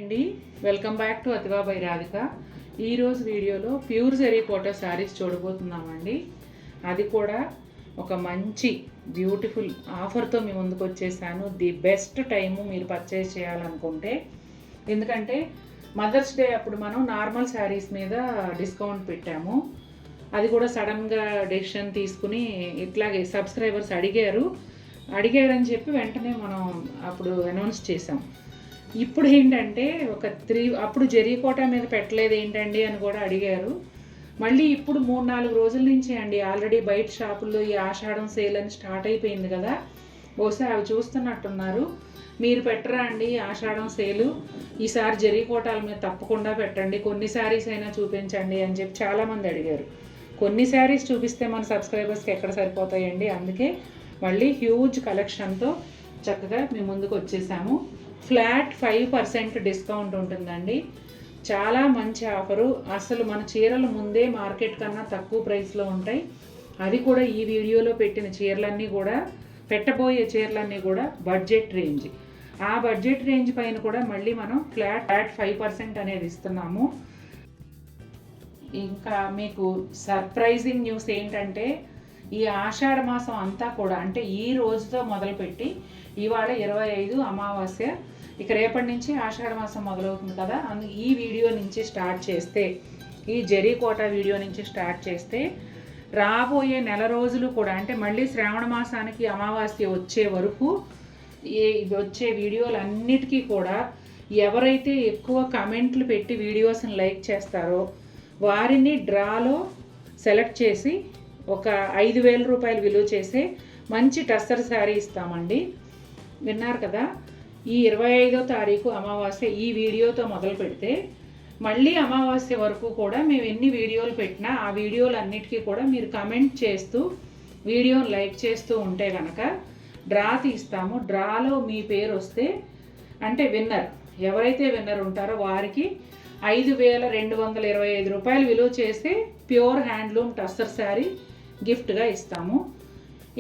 అండి, welcome back to Athiva by Radhika. ఈరోజు వీడియోలో ప్యూర్ జరీ కోటా శారీస్ చూడబోతున్నామండి. అది కూడా ఒక మంచి బ్యూటిఫుల్ ఆఫర్తో మీ ముందుకు వచ్చేసాను. ది బెస్ట్ టైము మీరు పర్చేస్ చేయాలనుకుంటే, ఎందుకంటే మదర్స్ డే అప్పుడు మనం నార్మల్ శారీస్ మీద డిస్కౌంట్ పెట్టాము. అది కూడా సడన్గా డెసిషన్ తీసుకుని ఇట్లాగే సబ్స్క్రైబర్స్ అడిగారని చెప్పి వెంటనే మనం అప్పుడు అనౌన్స్ చేసాం. ఇప్పుడు ఏంటంటే అప్పుడు జరీ కోటా మీద పెట్టలేదు ఏంటండి అని కూడా అడిగారు. మళ్ళీ ఇప్పుడు 3-4 రోజుల నుంచి అండి ఆల్రెడీ బయట షాపుల్లో ఈ ఆషాఢం సేల్ అని స్టార్ట్ అయిపోయింది కదా. బహుశా అవి చూస్తున్నట్టున్నారు. మీరు పెట్టరా అండి ఆషాఢం సేలు, ఈసారి జరీ కోటాల మీద తప్పకుండా పెట్టండి, కొన్ని శారీస్ అయినా చూపించండి అని చెప్పి చాలామంది అడిగారు. కొన్ని శారీస్ చూపిస్తే మన సబ్స్క్రైబర్స్కి ఎక్కడ సరిపోతాయండి. అందుకే మళ్ళీ హ్యూజ్ కలెక్షన్తో చక్కగా మీ ముందుకు వచ్చేసాము. ఫ్లాట్ 5% డిస్కౌంట్ ఉంటుందండి. చాలా మంచి ఆఫరు. అసలు మన చీరలు ముందే మార్కెట్ కన్నా తక్కువ ప్రైస్లో ఉంటాయి. అది కూడా ఈ వీడియోలో పెట్టిన చీరలన్నీ కూడా, పెట్టబోయే చీరలన్నీ కూడా బడ్జెట్ రేంజ్. ఆ బడ్జెట్ రేంజ్ పైన కూడా మళ్ళీ మనం ఫ్లాట్ 5% అనేది ఇస్తున్నాము. ఇంకా మీకు సర్ప్రైజింగ్ న్యూస్ ఏంటంటే, ఈ ఆషాఢ మాసం అంతా కూడా, అంటే ఈ రోజుతో మొదలుపెట్టి ఇవాళ 25 అమావాస్య, ఇక రేపటి నుంచి ఆషాఢ మాసం మొదలవుతుంది కదా. ఈ వీడియో నుంచి స్టార్ట్ చేస్తే, ఈ జరీ కోటా వీడియో నుంచి స్టార్ట్ చేస్తే రాబోయే నెల రోజులు కూడా, అంటే మళ్ళీ శ్రావణ మాసానికి అమావాస్య వచ్చే వరకు వచ్చే వీడియోలన్నిటికీ కూడా ఎవరైతే ఎక్కువ కమెంట్లు పెట్టి వీడియోస్ని లైక్ చేస్తారో వారిని డ్రాలో సెలెక్ట్ చేసి ఒక 5,000 రూపాయలు విలువ చేసే మంచి టస్సర్ శారీ ఇస్తామండి. విన్నారు కదా. ఈ 25వ తారీఖు అమావాస్య ఈ వీడియోతో మొదలు పెడితే మళ్ళీ అమావాస్య వరకు కూడా మేము ఎన్ని వీడియోలు పెట్టినా ఆ వీడియోలన్నిటికీ కూడా మీరు కమెంట్ చేస్తూ వీడియోని లైక్ చేస్తూ ఉంటే కనుక డ్రా తీస్తాము. డ్రాలో మీ పేరు వస్తే, అంటే విన్నర్ ఎవరైతే విన్నర్ ఉంటారో వారికి 5,225 రూపాయలు విలువ చేసే ప్యూర్ హ్యాండ్లూమ్ టస్సర్ శారీ గిఫ్ట్గా ఇస్తాము.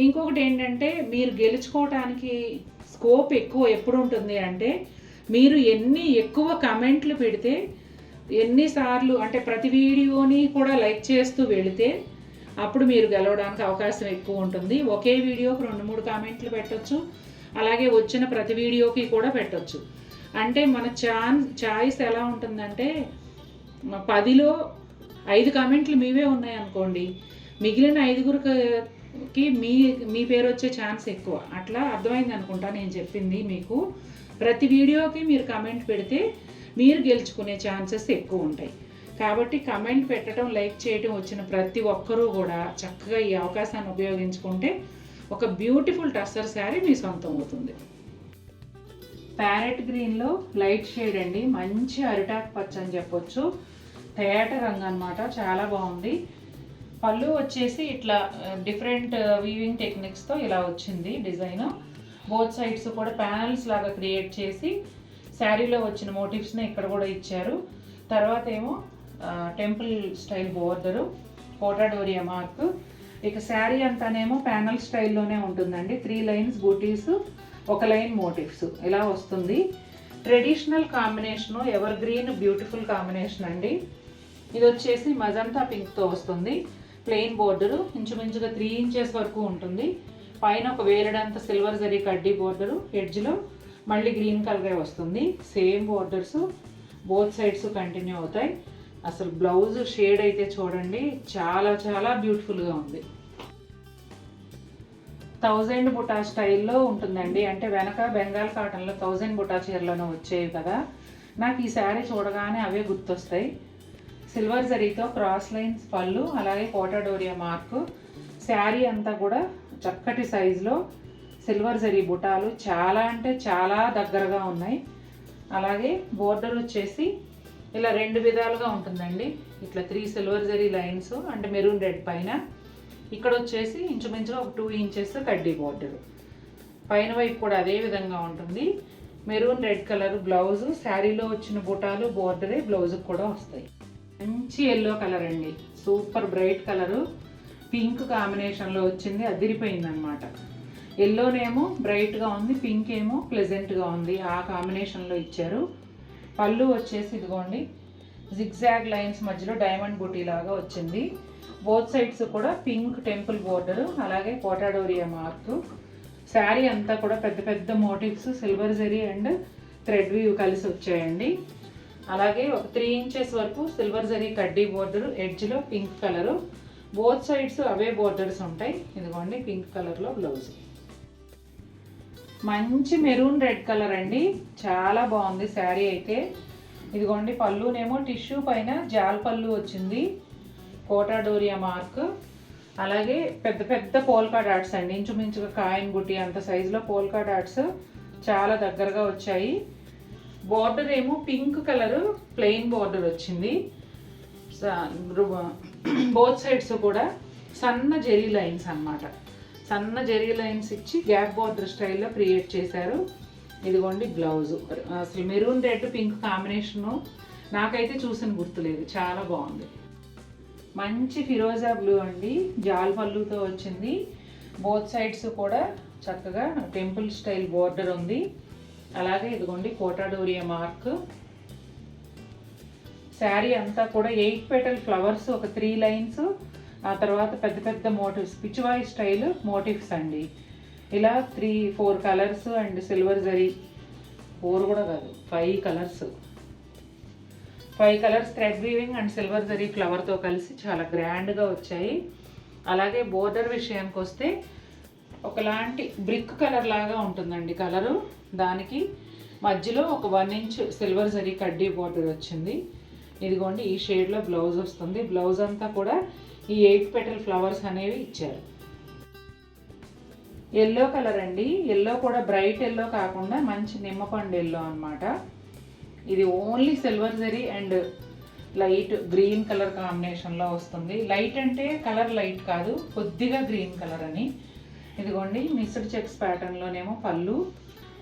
ఇంకొకటి ఏంటంటే, మీరు గెలుచుకోవటానికి స్కోప్ ఎక్కువ ఎప్పుడు ఉంటుంది అంటే, మీరు ఎన్ని ఎక్కువ కమెంట్లు పెడితే, ఎన్నిసార్లు అంటే ప్రతి వీడియోని కూడా లైక్ చేస్తూ వెళితే అప్పుడు మీరు గెలవడానికి అవకాశం ఎక్కువ ఉంటుంది. ఒకే వీడియోకి 2-3 కామెంట్లు పెట్టవచ్చు, అలాగే వచ్చిన ప్రతి వీడియోకి కూడా పెట్టవచ్చు. అంటే మన చాయిస్ ఎలా ఉంటుందంటే, 10లో 5 కామెంట్లు మీవే ఉన్నాయనుకోండి, మిగిలిన 5గురికి మీ పేరు వచ్చే ఛాన్స్ ఎక్కువ. అట్లా అర్థమైంది అనుకుంటా నేను చెప్పింది మీకు. ప్రతి వీడియోకి మీరు కమెంట్ పెడితే మీరు గెలుచుకునే ఛాన్సెస్ ఎక్కువ ఉంటాయి. కాబట్టి కమెంట్ పెట్టడం, లైక్ చేయడం వచ్చిన ప్రతి ఒక్కరూ కూడా చక్కగా ఈ అవకాశాన్ని ఉపయోగించుకుంటే ఒక బ్యూటిఫుల్ టస్సర్ శారీ మీ సొంతం అవుతుంది. ప్యారెట్ గ్రీన్లో లైట్ షేడ్ అండి, మంచి అరిటాక్ పచ్చ అని చెప్పొచ్చు. తేట రంగు అనమాట, చాలా బాగుంది. పళ్ళు వచ్చేసి ఇట్లా డిఫరెంట్ వీవింగ్ టెక్నిక్స్తో ఇలా వచ్చింది డిజైన్. బోత్ సైడ్స్ కూడా ప్యానల్స్ లాగా క్రియేట్ చేసి శారీలో వచ్చిన మోటివ్స్ని ఇక్కడ కూడా ఇచ్చారు. తర్వాత ఏమో temple style border, Kota Doria mark. ఇక శారీ అంతానేమో ప్యానల్ స్టైల్లోనే ఉంటుందండి. 3 లైన్స్ బూటీస్, 1 లైన్ మోటివ్స్ ఇలా వస్తుంది. Traditional combination, ever green beautiful combination అండి. ఇది వచ్చేసి మజంతా పింక్తో వస్తుంది. ప్లెయిన్ బోర్డరు ఇంచుమించుగా 3 ఇంచెస్ వరకు ఉంటుంది. పైన ఒక వేలడంత సిల్వర్ జరీ కడ్డీ బోర్డరు, ఎడ్జ్లో మళ్ళీ గ్రీన్ కలరే వస్తుంది. Same borders both sides continue అవుతాయి. అసలు బ్లౌజ్ షేడ్ అయితే చూడండి, చాలా చాలా బ్యూటిఫుల్గా ఉంది. 1000 బుటా స్టైల్లో ఉంటుందండి. అంటే వెనక బెంగాల్ కాటన్లో 1000 బుటా చీరలను వచ్చేవి కదా, నాకు ఈ శారీ చూడగానే అవే గుర్తొస్తాయి. సిల్వర్ జరీతో క్రాస్ లైన్స్ పళ్ళు, అలాగే కోటా డోరియా మార్కు. శారీ అంతా కూడా చక్కటి సైజులో సిల్వర్ జరీ బుటాలు చాలా అంటే చాలా దగ్గరగా ఉన్నాయి. అలాగే బోర్డర్ వచ్చేసి ఇలా 2 విధాలుగా ఉంటుందండి. ఇట్లా 3 సిల్వర్ జరీ లైన్స్, అంటే మెరూన్ రెడ్ పైన. ఇక్కడ వచ్చేసి ఇంచుమించుగా ఒక 2 ఇంచెస్ కడ్డీ బోర్డరు. పైన వైపు కూడా అదే విధంగా ఉంటుంది. మెరూన్ రెడ్ కలర్ బ్లౌజు, శారీలో వచ్చిన బుటాలు బోర్డరే బ్లౌజుకి కూడా వస్తాయి. మంచి ఎల్లో కలర్ అండి, సూపర్ బ్రైట్ కలరు. పింక్ కాంబినేషన్లో వచ్చింది, అదిరిపోయింది అనమాట. ఎల్లోనేమో బ్రైట్గా ఉంది, పింక్ ఏమో ప్లెజెంట్గా ఉంది, ఆ కాంబినేషన్లో ఇచ్చారు. పళ్ళు వచ్చేసి ఇదిగోండి జిగ్జాగ్ లైన్స్ మధ్యలో డైమండ్ బూటీ లాగా వచ్చింది. బోత్ సైడ్స్ కూడా పింక్ టెంపుల్ బోర్డరు, అలాగే కోటాడోరియా మార్క్. శారీ అంతా కూడా పెద్ద పెద్ద motifs silver zari and thread weave కలిసి వచ్చాయండి. అలాగే ఒక 3 ఇంచెస్ వరకు సిల్వర్ జరీ కడ్డీ బోర్డరు, ఎడ్జ్లో పింక్ కలరు. బోత్ సైడ్స్ అవే బోర్డర్స్ ఉంటాయి. ఇదిగోండి పింక్ కలర్లో బ్లౌజ్. మంచి మెరూన్ రెడ్ కలర్ అండి, చాలా బాగుంది శారీ అయితే. ఇదిగోండి పళ్ళునేమో టిష్యూ పైన జాల్ పళ్ళు వచ్చింది, కోటాడోరియా మార్క్. అలాగే పెద్ద పెద్ద పోల్కా డాట్స్ అండి, ఇంచుమించుగా కాయిన్ బుట్టి అంత సైజులో పోల్కా డాట్స్ చాలా దగ్గరగా వచ్చాయి. బార్డర్ ఏమో పింక్ కలరు ప్లెయిన్ బార్డర్ వచ్చింది. బోత్ సైడ్స్ కూడా సన్న జెరీ లైన్స్ అన్నమాట. సన్న జెరీ లైన్స్ ఇచ్చి గ్యాప్ బార్డర్ స్టైల్లో క్రియేట్ చేశారు. ఇదిగోండి బ్లౌజు. అసలు మెరూన్ రెడ్ పింక్ కాంబినేషను నాకైతే చూసిన గుర్తులేదు, చాలా బాగుంది. మంచి ఫిరోజా బ్లూ అండి, జాల్ పళ్ళుతో వచ్చింది. బోత్ సైడ్స్ కూడా చక్కగా టెంపుల్ స్టైల్ బోర్డర్ ఉంది. అలాగే ఇదిగోండి కోటాడోరియా మార్క్. శారీ అంతా కూడా 8 పెటల్ ఫ్లవర్స్, ఒక 3 లైన్స్, ఆ తర్వాత పెద్ద పెద్ద మోటివ్స్, పిచ్వాయ్ స్టైల్ మోటివ్స్ అండి. ఇలా 3-4 కలర్స్ అండ్ సిల్వర్ జరీ, 4 కూడా కాదు 5 colours, 5 colours thread weaving and silver zari ఫ్లవర్తో కలిసి చాలా గ్రాండ్గా వచ్చాయి. అలాగే బోర్డర్ విషయానికి వస్తే ఒకలాంటి బ్రిక్ కలర్ లాగా ఉంటుందండి కలరు. దానికి మధ్యలో ఒక 1 ఇంచ్ సిల్వర్ జరీ కడ్డీ బోర్డర్ వచ్చింది. ఇదిగోండి ఈ షేడ్లో బ్లౌజ్ వస్తుంది. బ్లౌజ్ అంతా కూడా ఈ 8 పెటల్ ఫ్లవర్స్ అనేవి ఇచ్చారు. ఎల్లో కలర్ అండి, ఎల్లో కూడా బ్రైట్ ఎల్లో కాకుండా మంచి నిమ్మపండు ఎల్లో అనమాట. ఇది only silver zari and light green colour కాంబినేషన్లో వస్తుంది. లైట్ అంటే కలర్ లైట్ కాదు, కొద్దిగా గ్రీన్ కలర్ అని. ఇదిగోండి మిక్స్డ్ చెక్స్ ప్యాటర్న్లోనేమో పళ్ళు,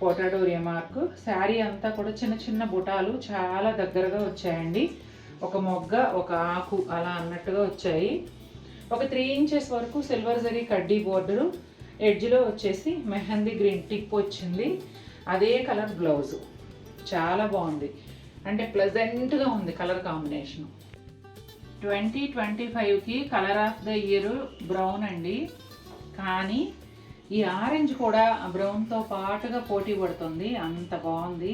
కోటాడోరియా మార్క్. శారీ అంతా కూడా చిన్న చిన్న బుటాలు చాలా దగ్గరగా వచ్చాయండి. ఒక మొగ్గ ఒక ఆకు అలా అన్నట్టుగా వచ్చాయి. ఒక 3 ఇంచెస్ వరకు సిల్వర్ జరీ కడ్డీ బోర్డరు, ఎడ్జ్లో వచ్చేసి మెహందీ గ్రీన్ టిప్ వచ్చింది. అదే కలర్ బ్లౌజు, చాలా బాగుంది. అంటే ప్లెజెంట్గా ఉంది కలర్ కాంబినేషను. 2025కి colour of the year brown అండి, కానీ ఈ ఆరెంజ్ కూడా బ్రౌన్తో పాటుగా పోటీ పడుతుంది. అంత బాగుంది,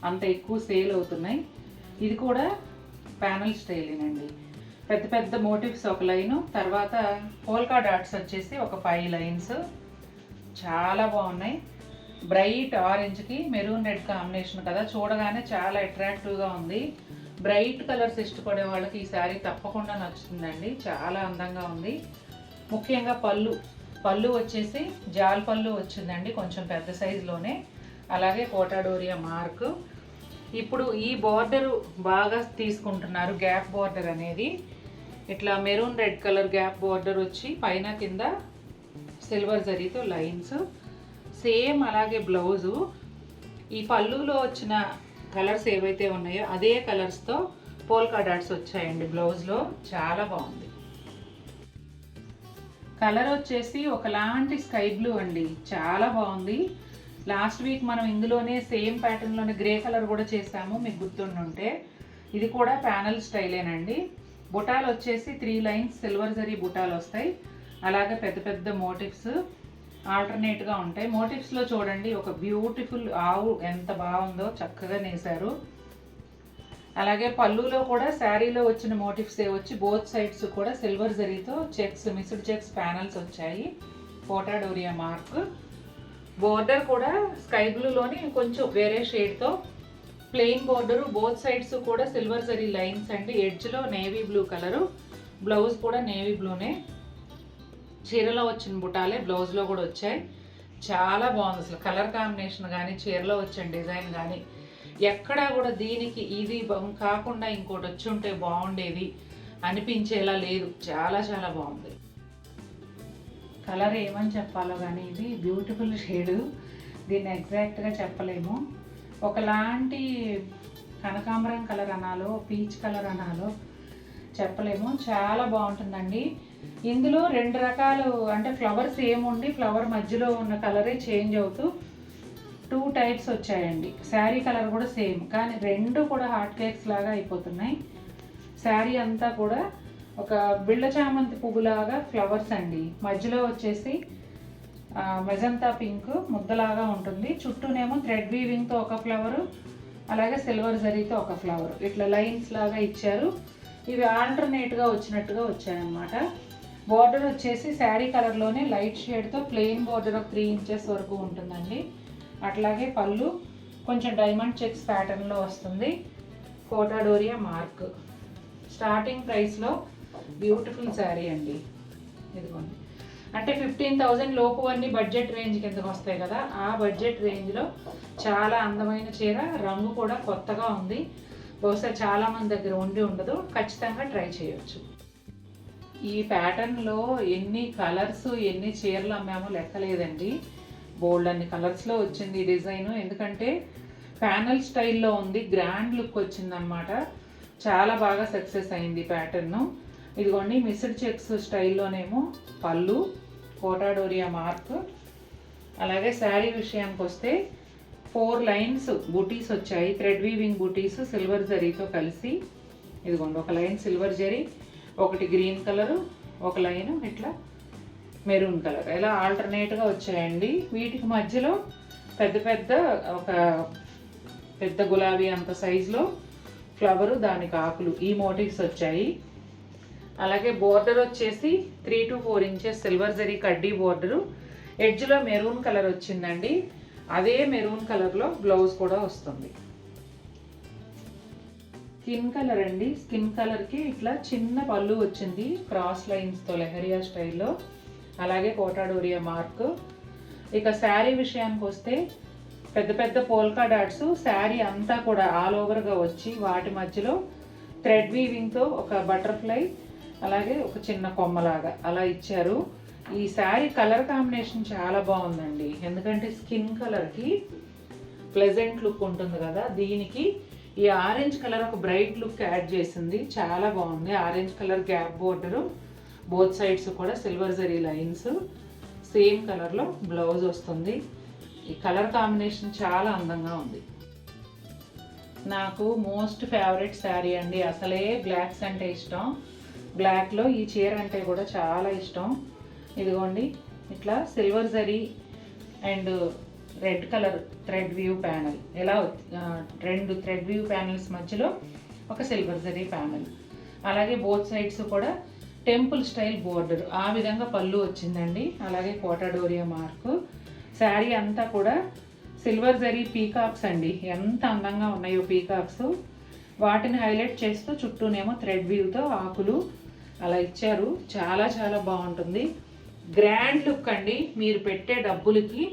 అంత ఎక్కువ సేల్ అవుతున్నాయి. ఇది కూడా ప్యానల్ స్టైలేనండి. పెద్ద పెద్ద మోటివ్స్ ఒక లైను, తర్వాత పోల్కా డాట్స్ వచ్చేసి ఒక 5 లైన్స్, చాలా బాగున్నాయి. బ్రైట్ ఆరెంజ్కి మెరూన్ రెడ్ కాంబినేషన్ కదా, చూడగానే చాలా అట్రాక్టివ్గా ఉంది. బ్రైట్ కలర్స్ ఇష్టపడే వాళ్ళకి ఈ శారీ తప్పకుండా నచ్చుతుందండి, చాలా అందంగా ఉంది. ముఖ్యంగా పళ్ళు వచ్చేసి జాల్ పళ్ళు వచ్చిందండి, కొంచెం పెద్ద సైజులోనే. అలాగే కోటాడోరియా మార్క్. ఇప్పుడు ఈ బార్డరు బాగా తీసుకుంటున్నారు, గ్యాప్ బార్డర్ అనేది. ఇట్లా maroon red colour gap border వచ్చి పైన కింద సిల్వర్ జరీతో లైన్స్, సేమ్ అలాగే బ్లౌజు. ఈ పళ్ళులో వచ్చిన కలర్స్ ఏవైతే ఉన్నాయో అదే కలర్స్తో పోల్కా డాట్స్ వచ్చాయండి బ్లౌజ్లో, చాలా బాగుంది. కలర్ వచ్చేసి ఒకలాంటి స్కై బ్లూ అండి, చాలా బాగుంది. లాస్ట్ వీక్ మనం ఇందులోనే సేమ్ ప్యాటర్న్లోనే గ్రే కలర్ కూడా చేసాము, మీకు గుర్తుండుంటే. ఇది కూడా ప్యానల్ స్టైలేనండి. బుటాలు వచ్చేసి 3 లైన్స్ సిల్వర్ జరీ బుటాలు వస్తాయి. అలాగే పెద్ద పెద్ద మోటివ్స్ ఆల్టర్నేట్గా ఉంటాయి. మోటివ్స్లో చూడండి ఒక బ్యూటిఫుల్ ఆవు ఎంత బాగుందో, చక్కగా నేశారు. అలాగే పళ్ళులో కూడా శారీలో వచ్చిన మోటివ్స్ వచ్చి బోత్ సైడ్స్ కూడా సిల్వర్ జరీతో చెక్స్, మిక్స్డ్ చెక్స్ ప్యానల్స్ వచ్చాయి. కోటాడోరియా మార్క్. బోర్డర్ కూడా స్కై బ్లూలోని కొంచెం వేరే షేడ్తో ప్లెయిన్ బోర్డరు, బోత్ సైడ్స్ కూడా సిల్వర్ జరీ లైన్స్ అండి. ఎడ్జ్లో నేవీ బ్లూ కలరు, బ్లౌజ్ కూడా నేవీ బ్లూనే. చీరలో వచ్చిన బుటాలే బ్లౌజ్లో కూడా వచ్చాయి, చాలా బాగుంది. అసలు కలర్ కాంబినేషన్ కానీ చీరలో వచ్చిన డిజైన్ కానీ ఎక్కడా కూడా దీనికి ఇది కాకుండా ఇంకోటి వచ్చి ఉంటే బాగుండేది అనిపించేలా లేదు, చాలా చాలా బాగుంది. కలర్ ఏమని చెప్పాలో కానీ ఇది బ్యూటిఫుల్ షేడు, దీన్ని ఎగ్జాక్ట్గా చెప్పలేము. ఒకలాంటి కనకాంబరం కలర్ అనాలో పీచ్ కలర్ అనాలో చెప్పలేము, చాలా బాగుంటుందండి. ఇందులో 2 రకాలు, అంటే ఫ్లవర్స్ ఏముండి ఫ్లవర్ మధ్యలో ఉన్న కలరే చేంజ్ అవుతూ 2 టైప్స్ వచ్చాయండి. శారీ కలర్ కూడా సేమ్, కానీ రెండు కూడా హాట్ కేక్స్ లాగా అయిపోతున్నాయి. శారీ అంతా కూడా ఒక బిళ్ళ చామంతి పువ్వులాగా ఫ్లవర్స్ అండి. మధ్యలో వచ్చేసి మెజంతా పింక్ ముద్దలాగా ఉంటుంది. చుట్టూనేమో థ్రెడ్ వీవింగ్తో ఒక ఫ్లవరు, అలాగే సిల్వర్ జరీతో ఒక ఫ్లవర్, ఇట్లా లైన్స్ లాగా ఇచ్చారు. ఇవి ఆల్టర్నేట్గా వచ్చినట్టుగా వచ్చాయన్నమాట. బార్డర్ వచ్చేసి శారీ కలర్లోనే లైట్ షేడ్తో ప్లెయిన్ బార్డర్ ఒక 3 ఇంచెస్ వరకు ఉంటుందండి. అట్లాగే పళ్ళు కొంచెం డైమండ్ చెక్స్ ప్యాటర్న్లో వస్తుంది. కోటాడోరియా మార్క్. స్టార్టింగ్ ప్రైస్లో బ్యూటిఫుల్ శారీ అండి. ఇదిగోండి, అంటే 15,000 లోపు అన్ని బడ్జెట్ రేంజ్ కిందకు వస్తాయి కదా, ఆ బడ్జెట్ రేంజ్లో చాలా అందమైన చీర. రంగు కూడా కొత్తగా ఉంది. బహుశా చాలామంది దగ్గర ఉండి ఉండదు. ఖచ్చితంగా ట్రై చేయొచ్చు. ఈ ప్యాటర్న్లో ఎన్ని కలర్స్ ఎన్ని చీరలు అమ్మామో లెక్కలేదండి. బోల్డ్ అన్ని కలర్స్లో వచ్చింది ఈ డిజైన్. ఎందుకంటే ప్యానల్ స్టైల్లో ఉంది, గ్రాండ్ లుక్ వచ్చిందనమాట. చాలా బాగా సక్సెస్ అయింది ప్యాటర్ను. ఇదిగోండి, మిస్డ్ చెక్స్ స్టైల్లోనేమో పళ్ళు, కోటాడోరియా మార్క్. అలాగే శారీ విషయానికి వస్తే 4 లైన్స్ బుటీస్ వచ్చాయి. థ్రెడ్ వీవింగ్ బుటీస్ సిల్వర్ జరీతో కలిసి. ఇదిగోండి, ఒక లైన్ సిల్వర్ జరీ, ఒకటి గ్రీన్ కలరు, ఒక లైన్ ఇట్లా మెరూన్ కలర్, ఇలా ఆల్టర్నేట్గా వచ్చాయండి. వీటికి మధ్యలో ఒక పెద్ద గులాబీ అంత సైజులో ఫ్లవరు, దానికి ఆకులు, ఈ మోటివ్స్ వచ్చాయి. అలాగే బోర్డర్ వచ్చేసి 3 to 4 ఇంచెస్ సిల్వర్ జరీ కడ్డీ బోర్డరు. ఎడ్జ్లో మెరూన్ కలర్ వచ్చిందండి. అదే మెరూన్ కలర్లో బ్లౌజ్ కూడా వస్తుంది. స్కిన్ కలర్ అండి. స్కిన్ కలర్కి ఇట్లా చిన్న పళ్ళు వచ్చింది క్రాస్ లైన్స్తో లెహరియా స్టైల్లో. అలాగే కోటాడోరియా మార్క్. ఇక శారీ విషయానికి వస్తే పెద్ద పెద్ద పోల్కా డాట్స్ శారీ అంతా కూడా ఆల్ ఓవర్గా వచ్చి వాటి మధ్యలో థ్రెడ్ వీవింగ్తో ఒక బటర్ఫ్లై, అలాగే ఒక చిన్న కొమ్మలాగా అలా ఇచ్చారు. ఈ శారీ కలర్ కాంబినేషన్ చాలా బాగుందండి. ఎందుకంటే స్కిన్ కలర్కి ప్లెజెంట్ లుక్ ఉంటుంది కదా, దీనికి ఈ ఆరెంజ్ కలర్ ఒక బ్రైట్ లుక్ యాడ్ చేసింది. చాలా బాగుంది. Orange colour gap border, both sides కూడా సిల్వర్ జరీ లైన్స్, సేమ్ కలర్లో బ్లౌజ్ వస్తుంది. ఈ కలర్ కాంబినేషన్ చాలా అందంగా ఉంది. నాకు మోస్ట్ ఫేవరెట్ శారీ అండి. అసలే బ్లాక్స్ అంటే ఇష్టం. బ్లాక్లో ఈ చీర అంటే కూడా చాలా ఇష్టం. ఇదిగోండి, ఇట్లా silver zari and red colour thread view panel, ఇలా 2 థ్రెడ్ వ్యూ ప్యానల్స్ మధ్యలో ఒక సిల్వర్ జరీ ప్యానల్. అలాగే బోత్ సైడ్స్ కూడా టెంపుల్ స్టైల్ బోర్డర్, ఆ విధంగా పళ్ళు వచ్చిందండి. అలాగే కోటాడోరియా మార్కు. శారీ అంతా కూడా సిల్వర్ జరీ పీకాక్స్ అండి. ఎంత అందంగా ఉన్నాయో పీకాక్స్. వాటిని హైలైట్ చేస్తూ చుట్టూనేమో థ్రెడ్ వ్యూతో ఆకులు అలా ఇచ్చారు. చాలా చాలా బాగుంటుంది. గ్రాండ్ లుక్ అండి. మీరు పెట్టే డబ్బులకి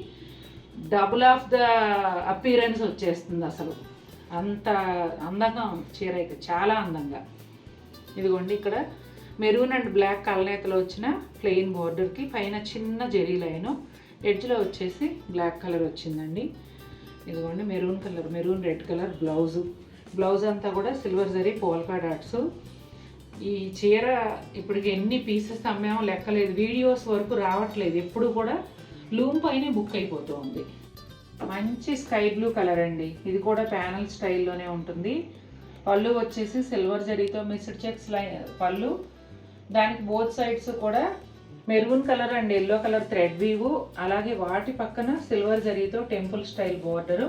డబుల్ ఆఫ్ ద అపీరెన్స్ వచ్చేస్తుంది. అసలు అంత అందంగా చీర అయితే చాలా అందంగా. ఇదిగోండి, ఇక్కడ మెరూన్ అండ్ బ్లాక్ కలనేతలో వచ్చిన ప్లెయిన్ బోర్డర్కి పైన చిన్న జెరీ లైను, ఎడ్జ్లో వచ్చేసి బ్లాక్ కలర్ వచ్చిందండి. ఇదిగోండి, మెరూన్ రెడ్ కలర్ బ్లౌజ్ అంతా కూడా సిల్వర్ జరీ పోల్కా డాట్స్. ఈ చీర ఇప్పటికి ఎన్ని పీసెస్ అమ్మామో లెక్కలేదు. వీడియోస్ వరకు రావట్లేదు, ఎప్పుడు కూడా లూమ్ పైనే బుక్ అయిపోతూ ఉంది. మంచి స్కై బ్లూ కలర్ అండి. ఇది కూడా ప్యానల్ స్టైల్లోనే ఉంటుంది. పళ్ళు వచ్చేసి సిల్వర్ జరీతో మిక్స్డ్ చెక్స్ పళ్ళు. దానికి బోత్ సైడ్స్ కూడా maroon colour and yellow colour thread weave. అలాగే వాటి పక్కన సిల్వర్ జరీతో temple style border,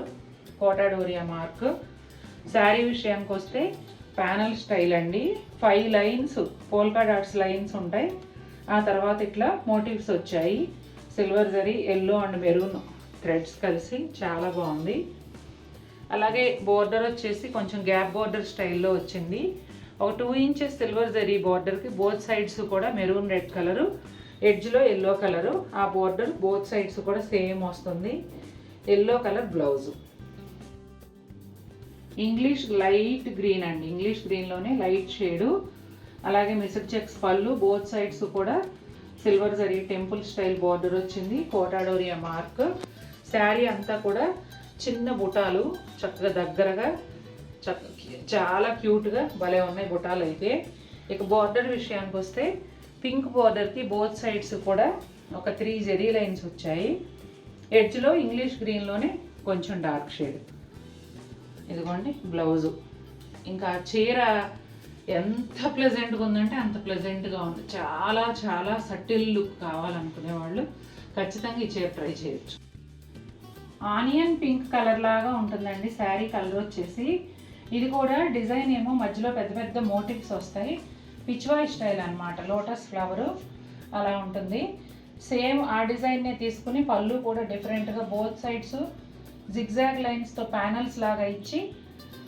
Kota Doria mark. Sari విషయానికి వస్తే ప్యానల్ స్టైల్ అండి. 5 లైన్స్ పోల్కా డాట్స్ లైన్స్ ఉంటాయి. ఆ తర్వాత ఇట్లా మోటివ్స్ వచ్చాయి. Silver zari, yellow and maroon threads కలిసి చాలా బాగుంది. అలాగే బోర్డర్ వచ్చేసి కొంచెం గ్యాప్ బోర్డర్ స్టైల్లో వచ్చింది. ఒక 2 inches silver zari బోర్డర్కి both sides కూడా మెరూన్ రెడ్ కలరు, ఎడ్జ్లో ఎల్లో కలరు. ఆ బోర్డర్ బోత్ సైడ్స్ కూడా సేమ్ వస్తుంది. Yellow colour blouse. English light green అండి. English గ్రీన్లోనే light shade. అలాగే మిస్డ్ చెక్స్ పళ్ళు, బోత్ సైడ్స్ కూడా silver zari temple style border వచ్చింది. కోటాడోరియా మార్క్. శారీ అంతా కూడా చిన్న బుటాలు, చక్కగా దగ్గరగా చాలా క్యూట్గా భలే ఉన్నాయి బుటాలు అయితే. ఇక బోర్డర్ విషయానికి వస్తే పింక్ బోర్డర్కి బోత్ సైడ్స్ కూడా ఒక 3 జెరీ లైన్స్ వచ్చాయి. ఎడ్జ్లో ఇంగ్లీష్ గ్రీన్లోనే కొంచెం డార్క్ షేడ్. ఇదిగోండి బ్లౌజు. ఇంకా చీర ఎంత ప్లెజెంట్గా ఉందంటే అంత ప్లెజెంట్గా ఉంది. చాలా చాలా సటిల్ లుక్ కావాలనుకునే వాళ్ళు ఖచ్చితంగా ఈ చీర ట్రై చేయొచ్చు. ఆనియన్ పింక్ కలర్ లాగా ఉంటుందండి శారీ కలర్ వచ్చేసి. ఇది కూడా డిజైన్ ఏమో మధ్యలో పెద్ద పెద్ద మోటివ్స్ వస్తాయి. పిచ్వాయ్ స్టైల్ అనమాట, లోటస్ ఫ్లవరు అలా ఉంటుంది. సేమ్ ఆ డిజైన్నే తీసుకుని పళ్ళు కూడా డిఫరెంట్గా బోత్ సైడ్స్ జిగ్జాగ్ లైన్స్తో ప్యానల్స్ లాగా ఇచ్చి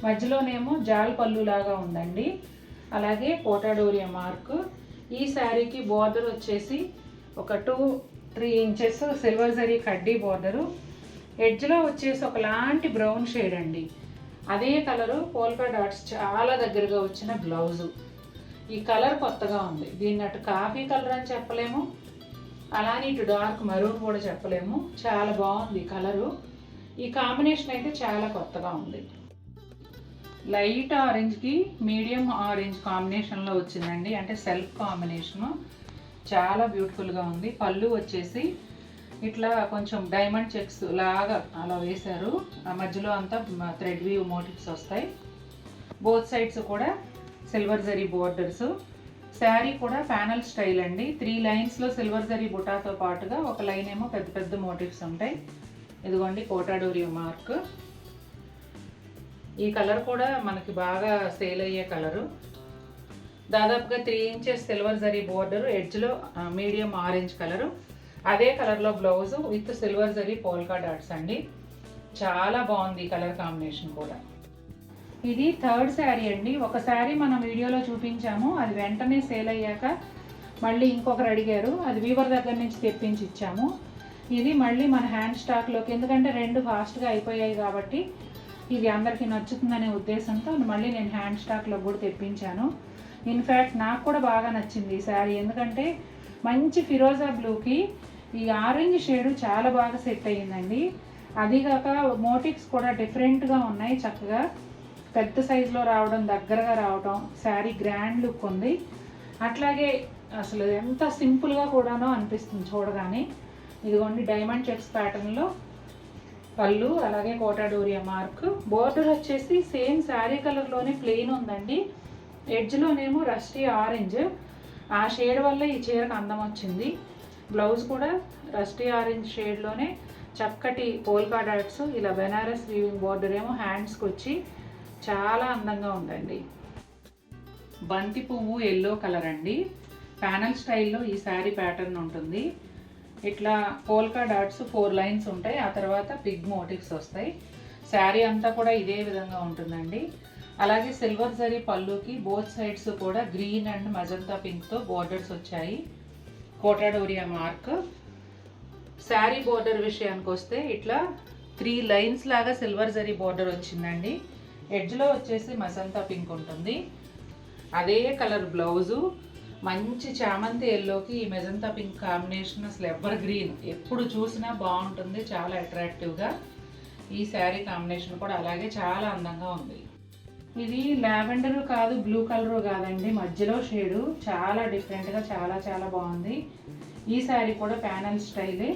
మధ్యలోనేమో జాల్ పళ్ళు లాగా ఉందండి. అలాగే కోటాడోరియా మార్క్. ఈ శారీకి బోర్డర్ వచ్చేసి ఒక 2-3 ఇంచెస్ సిల్వర్ జరీ కడ్డీ బోర్డరు. ఎడ్జ్లో వచ్చేసి ఒకలాంటి బ్రౌన్ షేడ్ అండి. అదే కలరు పోల్కా డాట్స్ చాలా దగ్గరగా వచ్చిన బ్లౌజు. ఈ కలర్ కొత్తగా ఉంది. దీన్ని అటు కాఫీ కలర్ అని చెప్పలేము, అలానే ఇటు డార్క్ మరూన్ కూడా చెప్పలేము. చాలా బాగుంది కలరు. ఈ కాంబినేషన్ అయితే చాలా కొత్తగా ఉంది. లైట్ ఆరెంజ్కి మీడియం ఆరెంజ్ కాంబినేషన్లో వచ్చిందండి, అంటే సెల్ఫ్ కాంబినేషను. చాలా బ్యూటిఫుల్గా ఉంది. పళ్ళు వచ్చేసి ఇట్లా కొంచెం డైమండ్ చెక్స్ లాగా అలా వేశారు. ఆ మధ్యలో అంతా థ్రెడ్ వీవ్ మోటివ్స్ వస్తాయి. బోత్ సైడ్స్ కూడా సిల్వర్ జరీ బోర్డర్స్. శారీ కూడా ప్యానల్ స్టైల్ అండి. 3 లైన్స్లో సిల్వర్ జరీ బుటాతో పాటుగా ఒక లైన్ ఏమో పెద్ద పెద్ద మోటివ్స్ ఉంటాయి. ఇదిగోండి కోటాడోరియా మార్క్. ఈ కలర్ కూడా మనకి బాగా సేల్ అయ్యే కలరు. దాదాపుగా 3 ఇంచెస్ సిల్వర్ జరీ బోర్డరు, ఎడ్జ్లో మీడియం ఆరెంజ్ కలరు. అదే కలర్లో blouse with silver zari polka dots అండి. చాలా బాగుంది ఈ కలర్ కాంబినేషన్ కూడా. ఇది 3rd శారీ అండి. ఒక శారీ మనం వీడియోలో చూపించాము, అది వెంటనే సేల్ అయ్యాక మళ్ళీ ఇంకొకరు అడిగారు, అది వీవర్ దగ్గర నుంచి తెప్పించి ఇచ్చాము. ఇది మళ్ళీ మన హ్యాండ్ స్టాక్లోకి, ఎందుకంటే 2 ఫాస్ట్గా అయిపోయాయి కాబట్టి ఇది అందరికీ నచ్చుతుందనే ఉద్దేశంతో మళ్ళీ నేను హ్యాండ్ స్టాక్లో కూడా తెప్పించాను. ఇన్ఫ్యాక్ట్ నాకు కూడా బాగా నచ్చింది ఈ శారీ, ఎందుకంటే మంచి ఫిరోజా బ్లూకి ఈ ఆరెంజ్ షేడు చాలా బాగా సెట్ అయ్యిందండి. అదిగాక మోటివ్స్ కూడా డిఫరెంట్గా ఉన్నాయి. చక్కగా పెద్ద సైజులో రావడం, దగ్గరగా రావడం, శారీ గ్రాండ్ లుక్ ఉంది. అట్లాగే అసలు ఎంత సింపుల్గా కూడానో అనిపిస్తుంది చూడగానే. ఇదిగోండి డైమండ్ చెక్స్ ప్యాటర్న్లో పళ్ళు, అలాగే కోటాడోరియా మార్క్. బోర్డర్ వచ్చేసి సేమ్ శారీ కలర్లోనే ప్లెయిన్ ఉందండి. ఎడ్జ్లోనేమో రస్టీ ఆరెంజ్, ఆ షేడ్ వల్ల ఈ చీరకు అందం వచ్చింది. బ్లౌజ్ కూడా రస్టీ ఆరెంజ్ షేడ్లోనే చక్కటి పోల్కా డాట్స్, ఇలా బెనారస్ వీవింగ్ బోర్డర్ ఏమో హ్యాండ్స్కి వచ్చి చాలా అందంగా ఉందండి. బంతి పువ్వు ఎల్లో కలర్ అండి. ప్యానల్ స్టైల్లో ఈ శారీ ప్యాటర్న్ ఉంటుంది. ఇట్లా పోల్కా డాట్స్ 4 లైన్స్ ఉంటాయి, ఆ తర్వాత పిగ్ మోటివ్స్ వస్తాయి. శారీ అంతా కూడా ఇదే విధంగా ఉంటుందండి. అలాగే సిల్వర్ జరీ పళ్ళుకి బోత్ సైడ్స్ కూడా గ్రీన్ అండ్ మజంతా పింక్తో బోర్డర్స్ వచ్చాయి. కోటాడోరియా మార్క్. శారీ బోర్డర్ విషయానికి వస్తే ఇట్లా 3 లైన్స్ లాగా సిల్వర్ జరీ బోర్డర్ వచ్చిందండి. ఎడ్జ్లో వచ్చేసి మజంతా పింక్ ఉంటుంది. అదే కలర్ బ్లౌజు. మంచి చామంతి ఎల్లోకి ఈ మెజంతా పింక్ కాంబినేషన్ అసలు ఎవర్ గ్రీన్, ఎప్పుడు చూసినా బాగుంటుంది, చాలా అట్రాక్టివ్గా. ఈ శారీ కాంబినేషన్ కూడా అలాగే చాలా అందంగా ఉంది. ఇది లావెండర్ కాదు, బ్లూ కలరు కాదండి, మధ్యలో షేడు చాలా డిఫరెంట్గా చాలా చాలా బాగుంది. ఈ శారీ కూడా ప్యానల్ స్టైలే.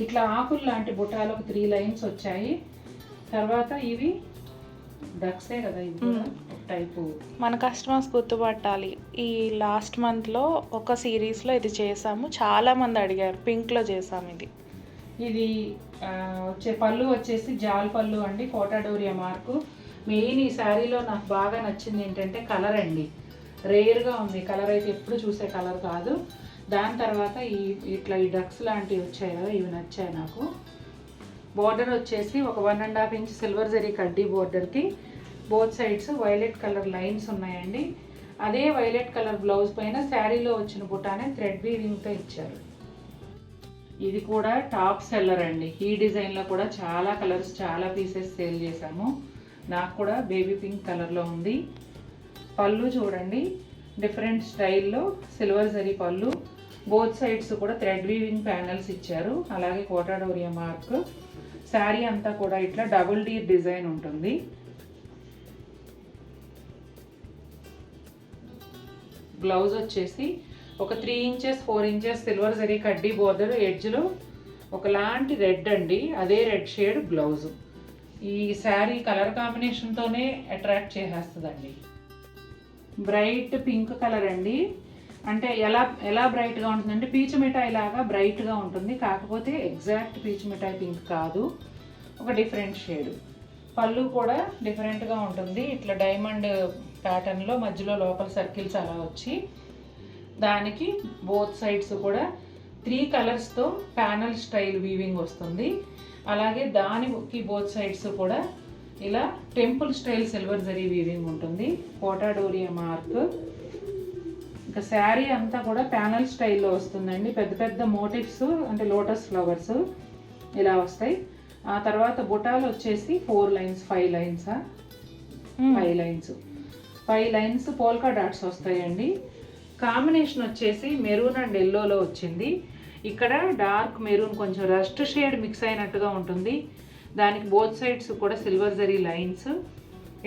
ఇట్లా ఆకులు లాంటి బుటాలకు 3 లైన్స్ వచ్చాయి. తర్వాత ఇవి డక్సే కదా, ఇది టైపు. మన కస్టమర్స్ గుర్తుపట్టాలి. ఈ లాస్ట్ మంత్లో ఒక సిరీస్లో ఇది చేసాము, చాలామంది అడిగారు, పింక్లో చేసాము. ఇది వచ్చే పళ్ళు వచ్చేసి జాల్ పళ్ళు అండి, కోటాడోరియా మార్కు. మెయిన్ ఈ శారీలో నాకు బాగా నచ్చింది ఏంటంటే కలర్ అండి. రేర్గా ఉంది కలర్, అయితే ఎప్పుడు చూసే కలర్ కాదు. దాని తర్వాత ఇట్లా ఈ డక్స్ లాంటివి వచ్చాయి కదా, ఇవి నచ్చాయి నాకు. బోర్డర్ వచ్చేసి ఒక 1.5 ఇంచ్ సిల్వర్ జరీ కడ్డీ బోర్డర్కి both sides violet colour lines ఉన్నాయండి. అదే వైలెట్ కలర్ బ్లౌజ్ పైన శారీలో వచ్చిన బుటానే థ్రెడ్ వీవింగ్తో ఇచ్చారు. ఇది కూడా టాప్ సెల్లర్ అండి. ఈ డిజైన్లో కూడా చాలా కలర్స్, చాలా పీసెస్ సేల్ చేశాము. నాకు కూడా బేబీ పింక్ కలర్లో ఉంది. పళ్ళు చూడండి, డిఫరెంట్ స్టైల్లో సిల్వర్ జరీ పళ్ళు. బోత్ సైడ్స్ కూడా థ్రెడ్ వీవింగ్ ప్యానల్స్ ఇచ్చారు. అలాగే కోటాడోరియా మార్క్. శారీ అంతా కూడా ఇట్లా డబుల్ డీ డిజైన్ ఉంటుంది. బ్లౌజ్ వచ్చేసి ఒక 3 ఇంచెస్ 4 ఇంచెస్ సిల్వర్ జరీ కడ్డీ బోర్డర్, ఎడ్జ్లో ఒకలాంటి రెడ్ అండి, అదే రెడ్ షేడ్ బ్లౌజు. ఈ శారీ కలర్ కాంబినేషన్తోనే అట్రాక్ట్ చేసేస్తుందండి. బ్రైట్ పింక్ కలర్ అండి, అంటే ఎలా బ్రైట్గా ఉంటుందంటే పీచు మిఠాయి లాగా బ్రైట్గా ఉంటుంది, కాకపోతే ఎగ్జాక్ట్ పీచు మిఠాయి పింక్ కాదు, ఒక డిఫరెంట్ షేడ్. పళ్ళు కూడా డిఫరెంట్గా ఉంటుంది, ఇట్లా డైమండ్ ప్యాటర్న్లో మధ్యలో లోపల సర్కిల్స్ అలా వచ్చి దానికి బోత్ సైడ్స్ కూడా 3 కలర్స్తో ప్యానల్ స్టైల్ వీవింగ్ వస్తుంది. అలాగే దానికి బోత్ సైడ్స్ కూడా ఇలా temple style silver zari weaving ఉంటుంది, కోటా డోరియా మార్క్. ఇంకా శారీ అంతా కూడా ప్యానల్ స్టైల్లో వస్తుందండి, పెద్ద పెద్ద మోటివ్స్ అంటే లోటస్ ఫ్లవర్స్ ఇలా వస్తాయి. ఆ తర్వాత బుటాలు వచ్చేసి 4 లైన్స్ 5 లైన్సా 5 లైన్స్ పోల్కా డాట్స్ వస్తాయండి. కాంబినేషన్ వచ్చేసి మెరూన్ అండ్ ఎల్లోలో వచ్చింది. ఇక్కడ డార్క్ మెరూన్ కొంచెం రస్ట్ షేడ్ మిక్స్ అయినట్టుగా ఉంటుంది, దానికి బోత్ సైడ్స్ కూడా సిల్వర్ జరీ లైన్స్,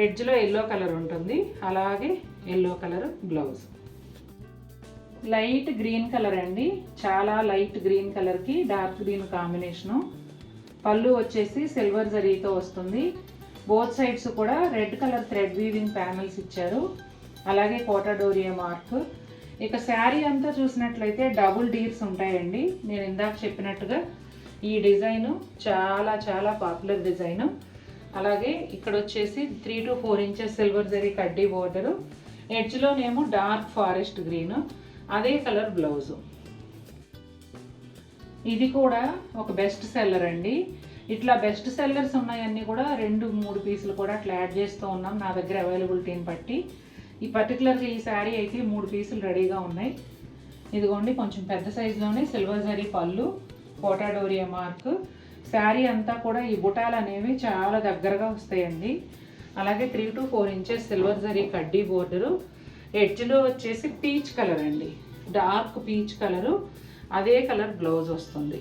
ఎడ్జ్లో ఎల్లో కలర్ ఉంటుంది, అలాగే yellow colour blouse. Light green colour అండి, చాలా లైట్ గ్రీన్ కలర్కి డార్క్ గ్రీన్ కాంబినేషను. పళ్ళు వచ్చేసి సిల్వర్ జరీతో వస్తుంది, బోత్ సైడ్స్ కూడా red colour thread weaving panels ఇచ్చారు, అలాగే కోటా డోరియా మార్క్. ఇక శారీ అంతా చూసినట్లయితే డబుల్ డీర్స్ ఉంటాయండి. నేను ఇందాక చెప్పినట్టుగా ఈ డిజైను చాలా చాలా పాపులర్ డిజైను. అలాగే ఇక్కడ వచ్చేసి 3 to 4 ఇంచెస్ సిల్వర్ జరీ కడ్డీ బోర్డరు, ఎడ్జ్లోనేమో డార్క్ ఫారెస్ట్ గ్రీన్, అదే కలర్ బ్లౌజు. ఇది కూడా ఒక బెస్ట్ సెల్లర్ అండి. ఇట్లా బెస్ట్ సెల్లర్స్ ఉన్నాయన్నీ కూడా 2-3 పీసులు కూడా అట్లా యాడ్ చేస్తూ ఉన్నాం నా దగ్గర అవైలబిలిటీని బట్టి. ఈ పర్టికులర్గా ఈ శారీ అయితే 3 పీసులు రెడీగా ఉన్నాయి. ఇదిగోండి కొంచెం పెద్ద సైజులోనే సిల్వర్ జరీ పళ్ళు, కోటా డోరియా మార్క్. శారీ అంతా కూడా ఈ బుటాలు అనేవి చాలా దగ్గరగా వస్తాయండి. అలాగే 3 to 4 ఇంచెస్ సిల్వర్ జరీ కడ్డీ బోర్డరు, ఎడ్జ్లో వచ్చేసి పీచ్ కలర్ అండి, డార్క్ పీచ్ కలరు, అదే కలర్ బ్లౌజ్ వస్తుంది.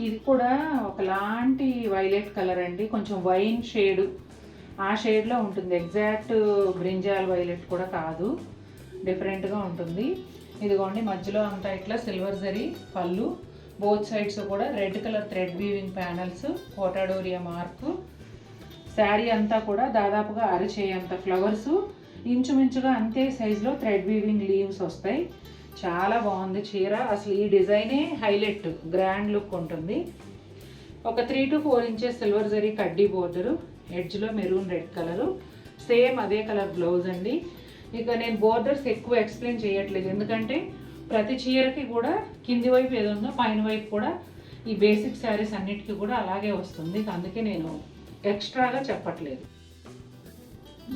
ఇది కూడా ఒకలాంటి వైలెట్ కలర్ అండి, కొంచెం వైన్ షేడు ఆ షేడ్లో ఉంటుంది, ఎగ్జాక్ట్ బ్రింజాల్ వైలెట్ కూడా కాదు, డిఫరెంట్గా ఉంటుంది. ఇదిగోండి మధ్యలో అంతా ఇట్లా సిల్వర్ జరీ పళ్ళు, బోత్ సైడ్స్ కూడా red colour thread weaving panels, Kota Doria mark. Sari అంతా కూడా దాదాపుగా అరచేయంత ఫ్లవర్స్, ఇంచుమించుగా అంతే సైజులో థ్రెడ్ వీవింగ్ లీవ్స్ వస్తాయి. చాలా బాగుంది చీర, అసలు ఈ డిజైనే హైలైట్, గ్రాండ్ లుక్ ఉంటుంది. ఒక 3 to 4 ఇంచెస్ సిల్వర్ జరీ కడ్డీ బోర్డరు, ఎడ్జ్లో మెరూన్ రెడ్ కలరు, సేమ్ అదే కలర్ బ్లౌజ్ అండి. ఇక నేను బోర్డర్స్ ఎక్కువ ఎక్స్ప్లెయిన్ చేయట్లేదు, ఎందుకంటే ప్రతి చీరకి కూడా కింది వైపు ఏదో ఉందో పైన వైపు కూడా ఈ బేసిక్ శారీస్ అన్నిటికీ కూడా అలాగే వస్తుంది, అందుకే నేను ఎక్స్ట్రాగా చెప్పట్లేదు.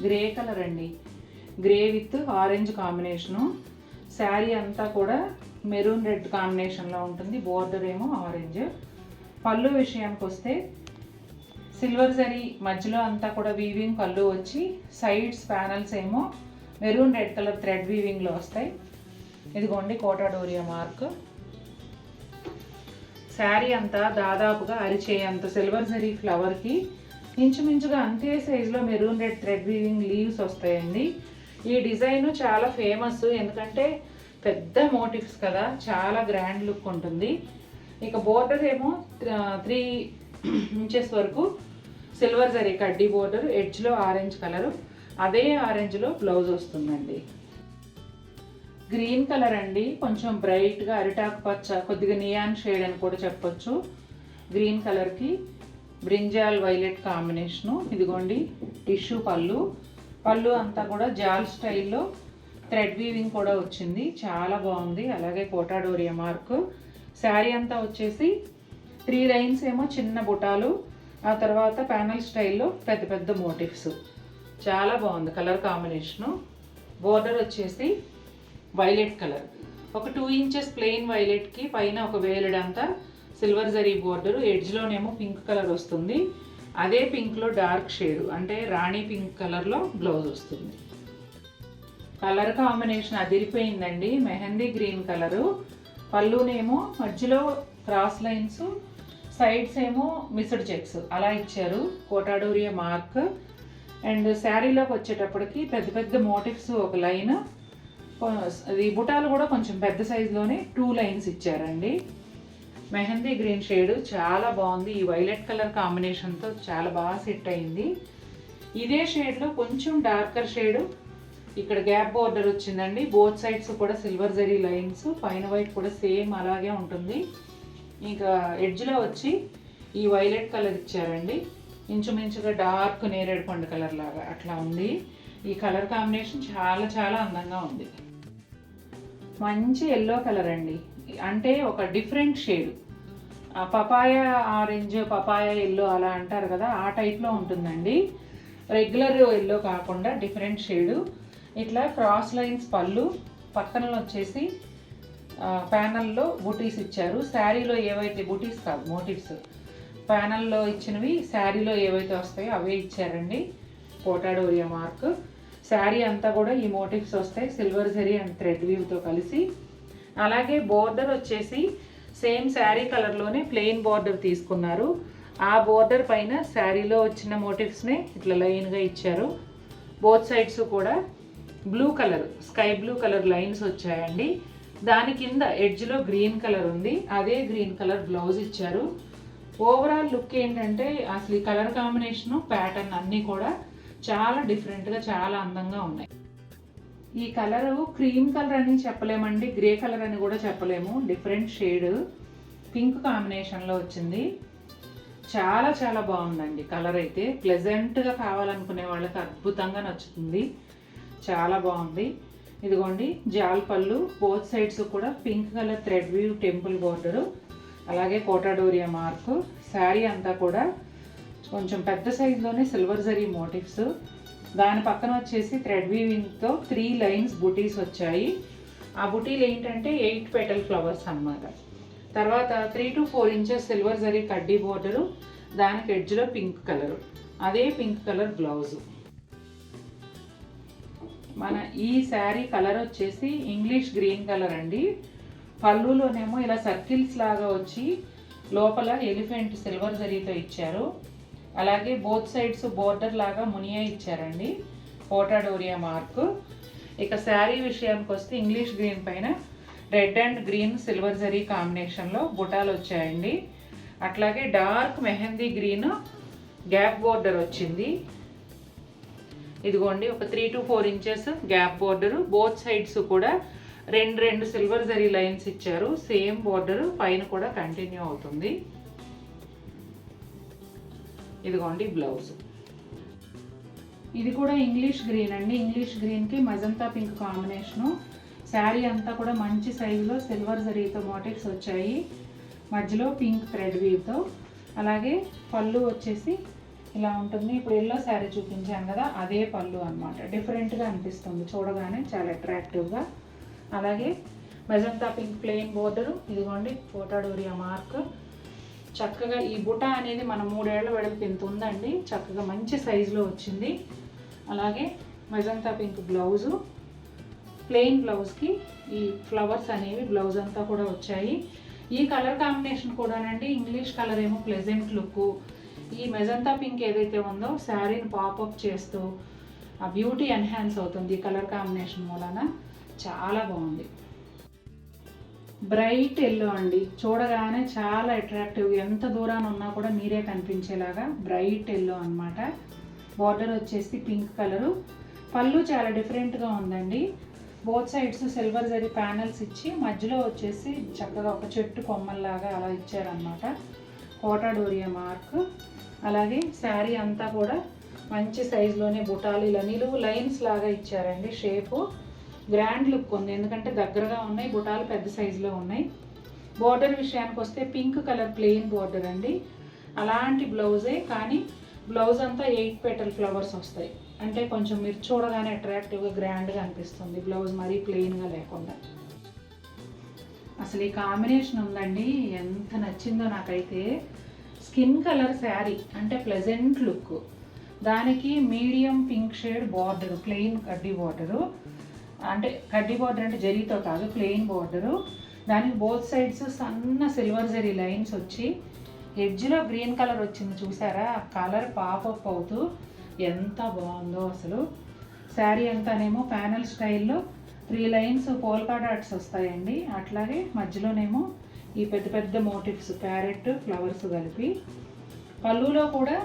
గ్రే కలర్ అండి, grey with orange combination. Sari అంతా కూడా మెరూన్ రెడ్ కాంబినేషన్లో ఉంటుంది, బోర్డర్ ఏమో ఆరెంజ్. పళ్ళు విషయానికి వస్తే సిల్వర్ జరీ మధ్యలో అంతా కూడా వీవింగ్ పళ్ళు వచ్చి, సైడ్స్ ప్యానల్స్ ఏమో మెరూన్ రెడ్ కలర్ థ్రెడ్ వీవింగ్లో వస్తాయి. ఇదిగోండి కోటా డోరియా మార్క్. శారీ అంతా దాదాపుగా అరిచేయంత సిల్వర్ జరీ ఫ్లవర్కి ఇంచుమించుగా అంతే సైజులో maroon red thread weaving leaves వస్తాయండి. ఈ డిజైన్ చాలా ఫేమస్, ఎందుకంటే పెద్ద మోటివ్స్ కదా, చాలా గ్రాండ్ లుక్ ఉంటుంది. ఇక బోర్డర్ ఏమో 3 ఇంచెస్ వరకు సిల్వర్ జరీ కడ్డీ బోర్డర్, ఎడ్జ్లో ఆరెంజ్ కలరు, అదే ఆరెంజ్లో బ్లౌజ్ వస్తుందండి. గ్రీన్ కలర్ అండి, కొంచెం బ్రైట్గా అరిటాకు పచ్చ, కొద్దిగా నియాన్ షేడ్ అని కూడా చెప్పొచ్చు. గ్రీన్ కలర్కి బ్రింజాల్ వైలెట్ కాంబినేషను. ఇదిగోండి టిష్యూ పళ్ళు, పళ్ళు అంతా కూడా జాల్ స్టైల్లో థ్రెడ్ వీవింగ్ కూడా వచ్చింది, చాలా బాగుంది. అలాగే కోటా డోరియా మార్క్. శారీ అంతా వచ్చేసి 3 లైన్స్ ఏమో చిన్న బుటాలు, ఆ తర్వాత ప్యానల్ స్టైల్లో పెద్ద పెద్ద మోటివ్స్, చాలా బాగుంది కలర్ కాంబినేషను. బోర్డర్ వచ్చేసి వైలెట్ కలర్, ఒక 2 ఇంచెస్ ప్లెయిన్ వైలెట్కి పైన ఒక వేలుడంతా సిల్వర్ జరీ బోర్డరు, ఎడ్జ్లోనేమో పింక్ కలర్ వస్తుంది, అదే పింక్లో డార్క్ షేడ్ అంటే రాణి పింక్ కలర్లో బ్లౌజ్ వస్తుంది. కలర్ కాంబినేషన్ అదిరిపోయిందండి, మెహందీ గ్రీన్ కలరు. పళ్ళునేమో మధ్యలో క్రాస్ లైన్స్, సైడ్స్ ఏమో మిస్డ్ చెక్స్ అలా ఇచ్చారు, కోటా డోరియా మార్క్. అండ్ శారీలోకి వచ్చేటప్పటికి పెద్ద పెద్ద మోటివ్స్ ఒక లైన్, అది బుటాలు కూడా కొంచెం పెద్ద సైజులోనే 2 లైన్స్ ఇచ్చారండి. మెహందీ గ్రీన్ షేడ్ చాలా బాగుంది. ఈ వైలెట్ కలర్ కాంబినేషన్తో చాలా బాగా సెట్ అయింది. ఇదే షేడ్లో కొంచెం డార్కర్ షేడు, ఇక్కడ గ్యాప్ బోర్డర్ వచ్చిందండి. బోత్ సైడ్స్ కూడా సిల్వర్ జరీ లైన్స్, పైన వైట్ కూడా సేమ్ అలాగే ఉంటుంది. ఇంకా ఎడ్జ్లో వచ్చి ఈ వైలెట్ కలర్ ఇచ్చారండి, ఇంచుమించుగా డార్క్ నేరేడు పండు కలర్ లాగా అట్లా ఉంది. ఈ కలర్ కాంబినేషన్ చాలా చాలా అందంగా ఉంది. మంచి ఎల్లో కలర్ అండి, అంటే ఒక different shade. Papaya orange, papaya yellow అలా అంటారు కదా, ఆ టైప్లో ఉంటుందండి. రెగ్యులర్ ఎల్లో కాకుండా డిఫరెంట్ షేడు. ఇట్లా క్రాస్ లైన్స్ పళ్ళు, పక్కన వచ్చేసి ప్యానల్లో బుటీస్ ఇచ్చారు. శారీలో ఏవైతే బుటీస్ కాదు మోటివ్స్, ప్యానల్లో ఇచ్చినవి శారీలో ఏవైతే వస్తాయో అవే ఇచ్చారండి. కోటాడోరియా మార్క్. శారీ అంతా కూడా ఈ మోటివ్స్ వస్తాయి, సిల్వర్ జరీ అండ్ థ్రెడ్ వీవ్తో కలిసి. అలాగే బోర్డర్ వచ్చేసి సేమ్ శారీ కలర్లోనే ప్లెయిన్ బోర్డర్ తీసుకున్నారు. ఆ బోర్డర్ పైన శారీలో వచ్చిన మోటివ్స్నే ఇట్లా లైన్గా ఇచ్చారు. బోత్ సైడ్స్ కూడా blue colour, sky blue colour lines వచ్చాయండి. దాని కింద ఎడ్జ్లో గ్రీన్ కలర్ ఉంది, అదే గ్రీన్ కలర్ బ్లౌజ్ ఇచ్చారు. ఓవరాల్ లుక్ ఏంటంటే అసలు ఈ కలర్ కాంబినేషను, ప్యాటర్న్ అన్నీ కూడా చాలా డిఫరెంట్గా చాలా అందంగా ఉన్నాయి. ఈ కలరు క్రీమ్ కలర్ అని చెప్పలేమండి, గ్రే కలర్ అని కూడా చెప్పలేము. డిఫరెంట్ షేడ్ పింక్ కాంబినేషన్లో వచ్చింది. చాలా చాలా బాగుందండి కలర్ అయితే. ప్లెజెంట్గా కావాలనుకునే వాళ్ళకి అద్భుతంగా నచ్చుతుంది. చాలా బాగుంది. ఇదిగోండి జాల్ పళ్ళు, బోత్ సైడ్స్ కూడా pink colour thread weave temple border, అలాగే కోటాడోరియా మార్కు. శారీ అంతా కూడా కొంచెం పెద్ద సైజులోనే సిల్వర్ జరీ మోటివ్స్. దాని పక్కన వచ్చేసి థ్రెడ్ వీవింగ్తో 3 లైన్స్ బుటీస్ వచ్చాయి. ఆ బుటీలు ఏంటంటే 8 పెటల్ ఫ్లవర్స్ అన్నమాట. తర్వాత 3 to 4 ఇంచెస్ సిల్వర్ జరీ కడ్డీ బోర్డరు, దానికి ఎడ్జ్లో పింక్ కలరు, అదే పింక్ కలర్ బ్లౌజు. మన ఈ శారీ కలర్ వచ్చేసి ఇంగ్లీష్ గ్రీన్ కలర్ అండి. పళ్ళులోనేమో ఇలా సర్కిల్స్ లాగా వచ్చి లోపల ఎలిఫెంట్ సిల్వర్ జరీతో ఇచ్చారు. అలాగే బోత్ సైడ్స్ బోర్డర్ లాగా మునియా ఇచ్చారండి, కోటాడోరియా మార్క్. ఇక శారీ విషయానికి వస్తే ఇంగ్లీష్ గ్రీన్ పైన red and green silver zari కాంబినేషన్లో బుటాలు వచ్చాయండి. అట్లాగే dark mehndi green gap border వచ్చింది. ఇదిగోండి ఒక 3 to 4 inches gap border, both sides కూడా రెండు సిల్వర్ జరీ లైన్స్ ఇచ్చారు. సేమ్ బోర్డరు పైన కూడా కంటిన్యూ అవుతుంది. ఇదిగోండి బ్లౌజ్. ఇది కూడా ఇంగ్లీష్ గ్రీన్ అండి. ఇంగ్లీష్ గ్రీన్కి మజంతా పింక్ కాంబినేషను. శారీ అంతా కూడా మంచి సైజులో సిల్వర్ జరీతో మోటివ్స్ వచ్చాయి, మధ్యలో పింక్ థ్రెడ్ వీవ్తో. అలాగే పళ్ళు వచ్చేసి ఇలా ఉంటుంది. ఇప్పుడు ఎల్లో శారీ చూపించాను కదా, అదే పళ్ళు అనమాట. డిఫరెంట్గా అనిపిస్తుంది చూడగానే, చాలా అట్రాక్టివ్గా. అలాగే మెజంతా పింక్ ప్లెయిన్ బోర్డరు, ఇదిగోండి కోటాడోరియా మార్క్. చక్కగా ఈ బుటా అనేది మన 3 ఏళ్ల వెడల్పు ఇంత ఉందండి, చక్కగా మంచి సైజులో వచ్చింది. అలాగే మెజంతా పింక్ బ్లౌజు, ప్లెయిన్ బ్లౌజ్కి ఈ ఫ్లవర్స్ అనేవి బ్లౌజ్ అంతా కూడా వచ్చాయి. ఈ కలర్ కాంబినేషన్ కూడానండి, ఇంగ్లీష్ కలర్ ఏమో ప్లెజెంట్ లుక్, ఈ మెజంతా పింక్ ఏదైతే ఉందో శారీని పాపప్ చేస్తూ ఆ బ్యూటీ ఎన్హాన్స్ అవుతుంది ఈ కలర్ కాంబినేషన్ మూలన. చాలా బాగుంది. బ్రైట్ ఎల్లో అండి, చూడగానే చాలా అట్రాక్టివ్, ఎంత దూరాన ఉన్నా కూడా మీరే కనిపించేలాగా బ్రైట్ ఎల్లో అనమాట. బార్డర్ వచ్చేసి పింక్ కలరు. పళ్ళు చాలా డిఫరెంట్గా ఉందండి. Both sides silver zari panels ఇచ్చి మధ్యలో వచ్చేసి చక్కగా ఒక చెట్టు కొమ్మల్లాగా అలా ఇచ్చారనమాట, కోటాడోరియా మార్క్. అలాగే శారీ అంతా కూడా మంచి సైజులోనే బుటాలు ఇలా నిలువు లైన్స్ లాగా ఇచ్చారండి. షేపు గ్రాండ్ లుక్ ఉంది, ఎందుకంటే దగ్గరగా ఉన్నాయి, బుటాలు పెద్ద సైజులో ఉన్నాయి. బోర్డర్ విషయానికి వస్తే పింక్ కలర్ ప్లెయిన్ బోర్డర్ అండి. అలాంటి బ్లౌజే, కానీ బ్లౌజ్ అంతా 8 పెటల్ ఫ్లవర్స్ వస్తాయి, అంటే కొంచెం మీరు చూడగానే అట్రాక్టివ్గా గ్రాండ్గా అనిపిస్తుంది బ్లౌజ్, మరీ ప్లెయిన్గా లేకుండా. అసలు ఈ కాంబినేషన్ ఉందండి, ఎంత నచ్చిందో నాకైతే. స్కిన్ కలర్ శారీ అంటే ప్లెజెంట్ లుక్, దానికి medium pink shade border, plain కడ్డీ బార్డరు, అంటే కడ్డీ బార్డర్ అంటే జరీతో కాదు, ప్లెయిన్ బార్డరు. దానికి బోత్ సైడ్స్ సన్న సిల్వర్ జరీ లైన్స్ వచ్చి ఎడ్జ్లో గ్రీన్ కలర్ వచ్చింది చూసారా, ఆ కలర్ పాపప్ అవుతూ ఎంత బాగుందో అసలు. శారీ అంతానేమో ప్యానల్ స్టైల్లో 3 లైన్స్ పోల్కా డాట్స్ వస్తాయండి. అట్లాగే మధ్యలోనేమో ఈ పెద్ద పెద్ద మోటివ్స్ ప్యారెట్ ఫ్లవర్స్ కలిపి. పళ్ళులో కూడా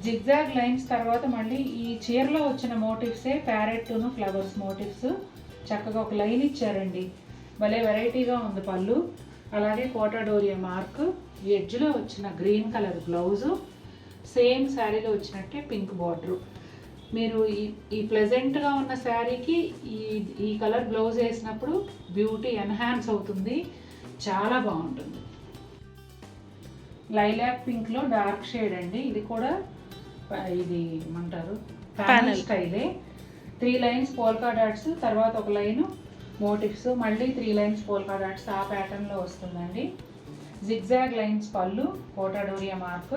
జిగ్జాగ్ లైన్స్ తర్వాత మళ్ళీ ఈ చీరలో వచ్చిన మోటివ్సే ప్యారెట్ను ఫ్లవర్స్ మోటివ్స్ చక్కగా ఒక లైన్ ఇచ్చారండి. భలే వెరైటీగా ఉంది పళ్ళు. అలాగే కోటాడోరియా మార్క్, ఎడ్జ్లో వచ్చిన గ్రీన్ కలర్ బ్లౌజు, సేమ్ శారీలో వచ్చినట్టే పింక్ బార్డరు. మీరు ఈ ప్లెజెంట్గా ఉన్న శారీకి ఈ కలర్ బ్లౌజ్ వేసినప్పుడు బ్యూటీ ఎన్హాన్స్ అవుతుంది, చాలా బాగుంటుంది. లైలాక్ పింక్లో డార్క్ షేడ్ అండి. ఇది కూడా ఇది ఏమంటారు ప్యానల్ స్టైలే. 3 లైన్స్ పోల్కా డాట్స్, తర్వాత ఒక లైను మోటివ్స్, మళ్ళీ 3 లైన్స్ పోల్కా డాట్స్ ఆ ప్యాటర్న్లో వస్తుందండి. జిగ్జాగ్ లైన్స్ పళ్ళు, కోటాడోరియా మార్క్.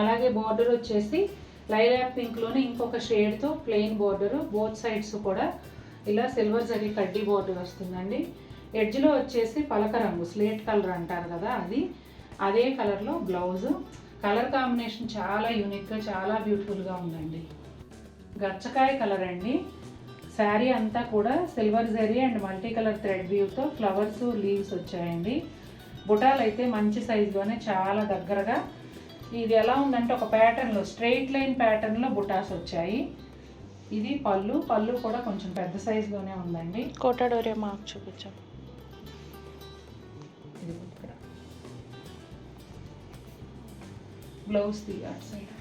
అలాగే బోర్డర్ వచ్చేసి లైలాక్ పింక్లోనే ఇంకొక షేడ్తో ప్లెయిన్ బోర్డరు, బోత్ సైడ్స్ కూడా ఇలా సిల్వర్ జరీ కడ్డీ బోర్డర్ వస్తుందండి. ఎడ్జ్లో వచ్చేసి పలక రంగు, స్లేట్ కలర్ అంటారు కదా, అదే కలర్లో బ్లౌజు. కలర్ కాంబినేషన్ చాలా యూనిక్గా చాలా బ్యూటిఫుల్గా ఉందండి. గచ్చకాయ కలర్ అండి. శారీ అంతా కూడా silver zari and multi colour thread వ్యూతో ఫ్లవర్స్ లీవ్స్ వచ్చాయండి. బుటాలు అయితే మంచి సైజులోనే చాలా దగ్గరగా. ఇది ఎలా ఉందంటే ఒక ప్యాటర్న్లో స్ట్రెయిట్ లైన్ ప్యాటర్న్లో బుటాస్ వచ్చాయి. ఇది పళ్ళు కూడా కొంచెం పెద్ద సైజులోనే ఉందండి. కోటాడోరియా మార్క్ చూపించాం. ఇది ఇక్కడ బ్లౌజ్ అటు సైడ్.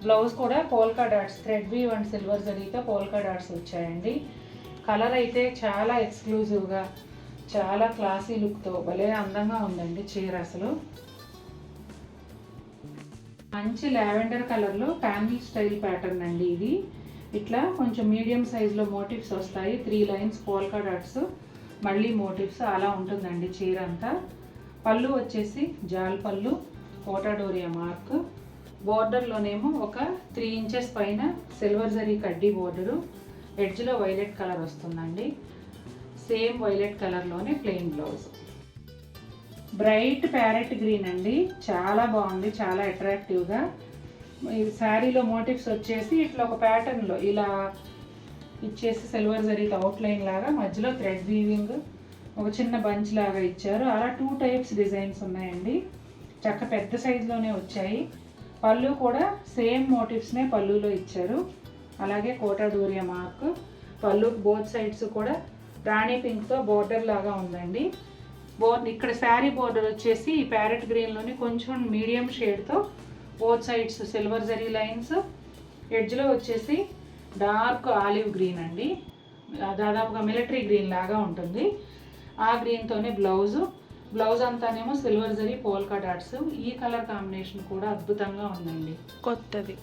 బ్లౌజ్ కూడా polka dots thread weave and silver జరీతో పోల్కా డాట్స్ వచ్చాయండి. కలర్ అయితే చాలా ఎక్స్క్లూజివ్గా చాలా క్లాసీ లుక్తో భలే అందంగా ఉందండి చీర. అసలు మంచి లావెండర్ కలర్లో ప్యానల్ స్టైల్ ప్యాటర్న్ అండి ఇది. ఇట్లా కొంచెం మీడియం సైజులో మోటివ్స్ వస్తాయి. 3 లైన్స్ పోల్కా డాట్స్, మళ్ళీ మోటివ్స్, అలా ఉంటుందండి చీర అంతా. పళ్ళు వచ్చేసి జాల్ పళ్ళు, కోటాడోరియా మార్క్. బోర్డర్లోనేమో ఒక 3 ఇంచెస్ పైన సిల్వర్ జరీ కడ్డీ బోర్డరు, ఎడ్జ్లో వైలెట్ కలర్ వస్తుందండి. సేమ్ వైలెట్ కలర్లోనే plain blouse. Bright parrot green అండి, చాలా బాగుంది, చాలా అట్రాక్టివ్గా. ఈ శారీలో మోటివ్స్ వచ్చేసి ఇట్లా ఒక ప్యాటర్న్లో ఇలా ఇచ్చేసి సిల్వర్ జరీతో అవుట్లైన్ లాగా, మధ్యలో థ్రెడ్ వీవింగ్, ఒక చిన్న బంచ్ లాగా ఇచ్చారు. అలా 2 టైప్స్ డిజైన్స్ ఉన్నాయండి. చక్క పెద్ద సైజులోనే వచ్చాయి. పళ్ళు కూడా సేమ్ మోటివ్స్నే పళ్ళులో ఇచ్చారు. అలాగే కోటాడోరియా మార్క్. పళ్ళు బోత్ సైడ్స్ కూడా రాణి పింక్తో బోర్డర్ లాగా ఉందండి. ఇక్కడ శారీ బోర్డర్ వచ్చేసి ఈ ప్యారెట్ గ్రీన్లోని కొంచెం మీడియం షేడ్తో both sides silver zari lines, ఎడ్జ్లో వచ్చేసి డార్క్ ఆలివ్ గ్రీన్ అండి, దాదాపుగా మిలిటరీ గ్రీన్ లాగా ఉంటుంది. ఆ గ్రీన్తోనే బ్లౌజ్ అంతానేమో సిల్వర్ జరీ పోల్కా డాట్స్. ఈ కలర్ కాంబినేషన్ కూడా అద్భుతంగా ఉందండి, కొత్తది.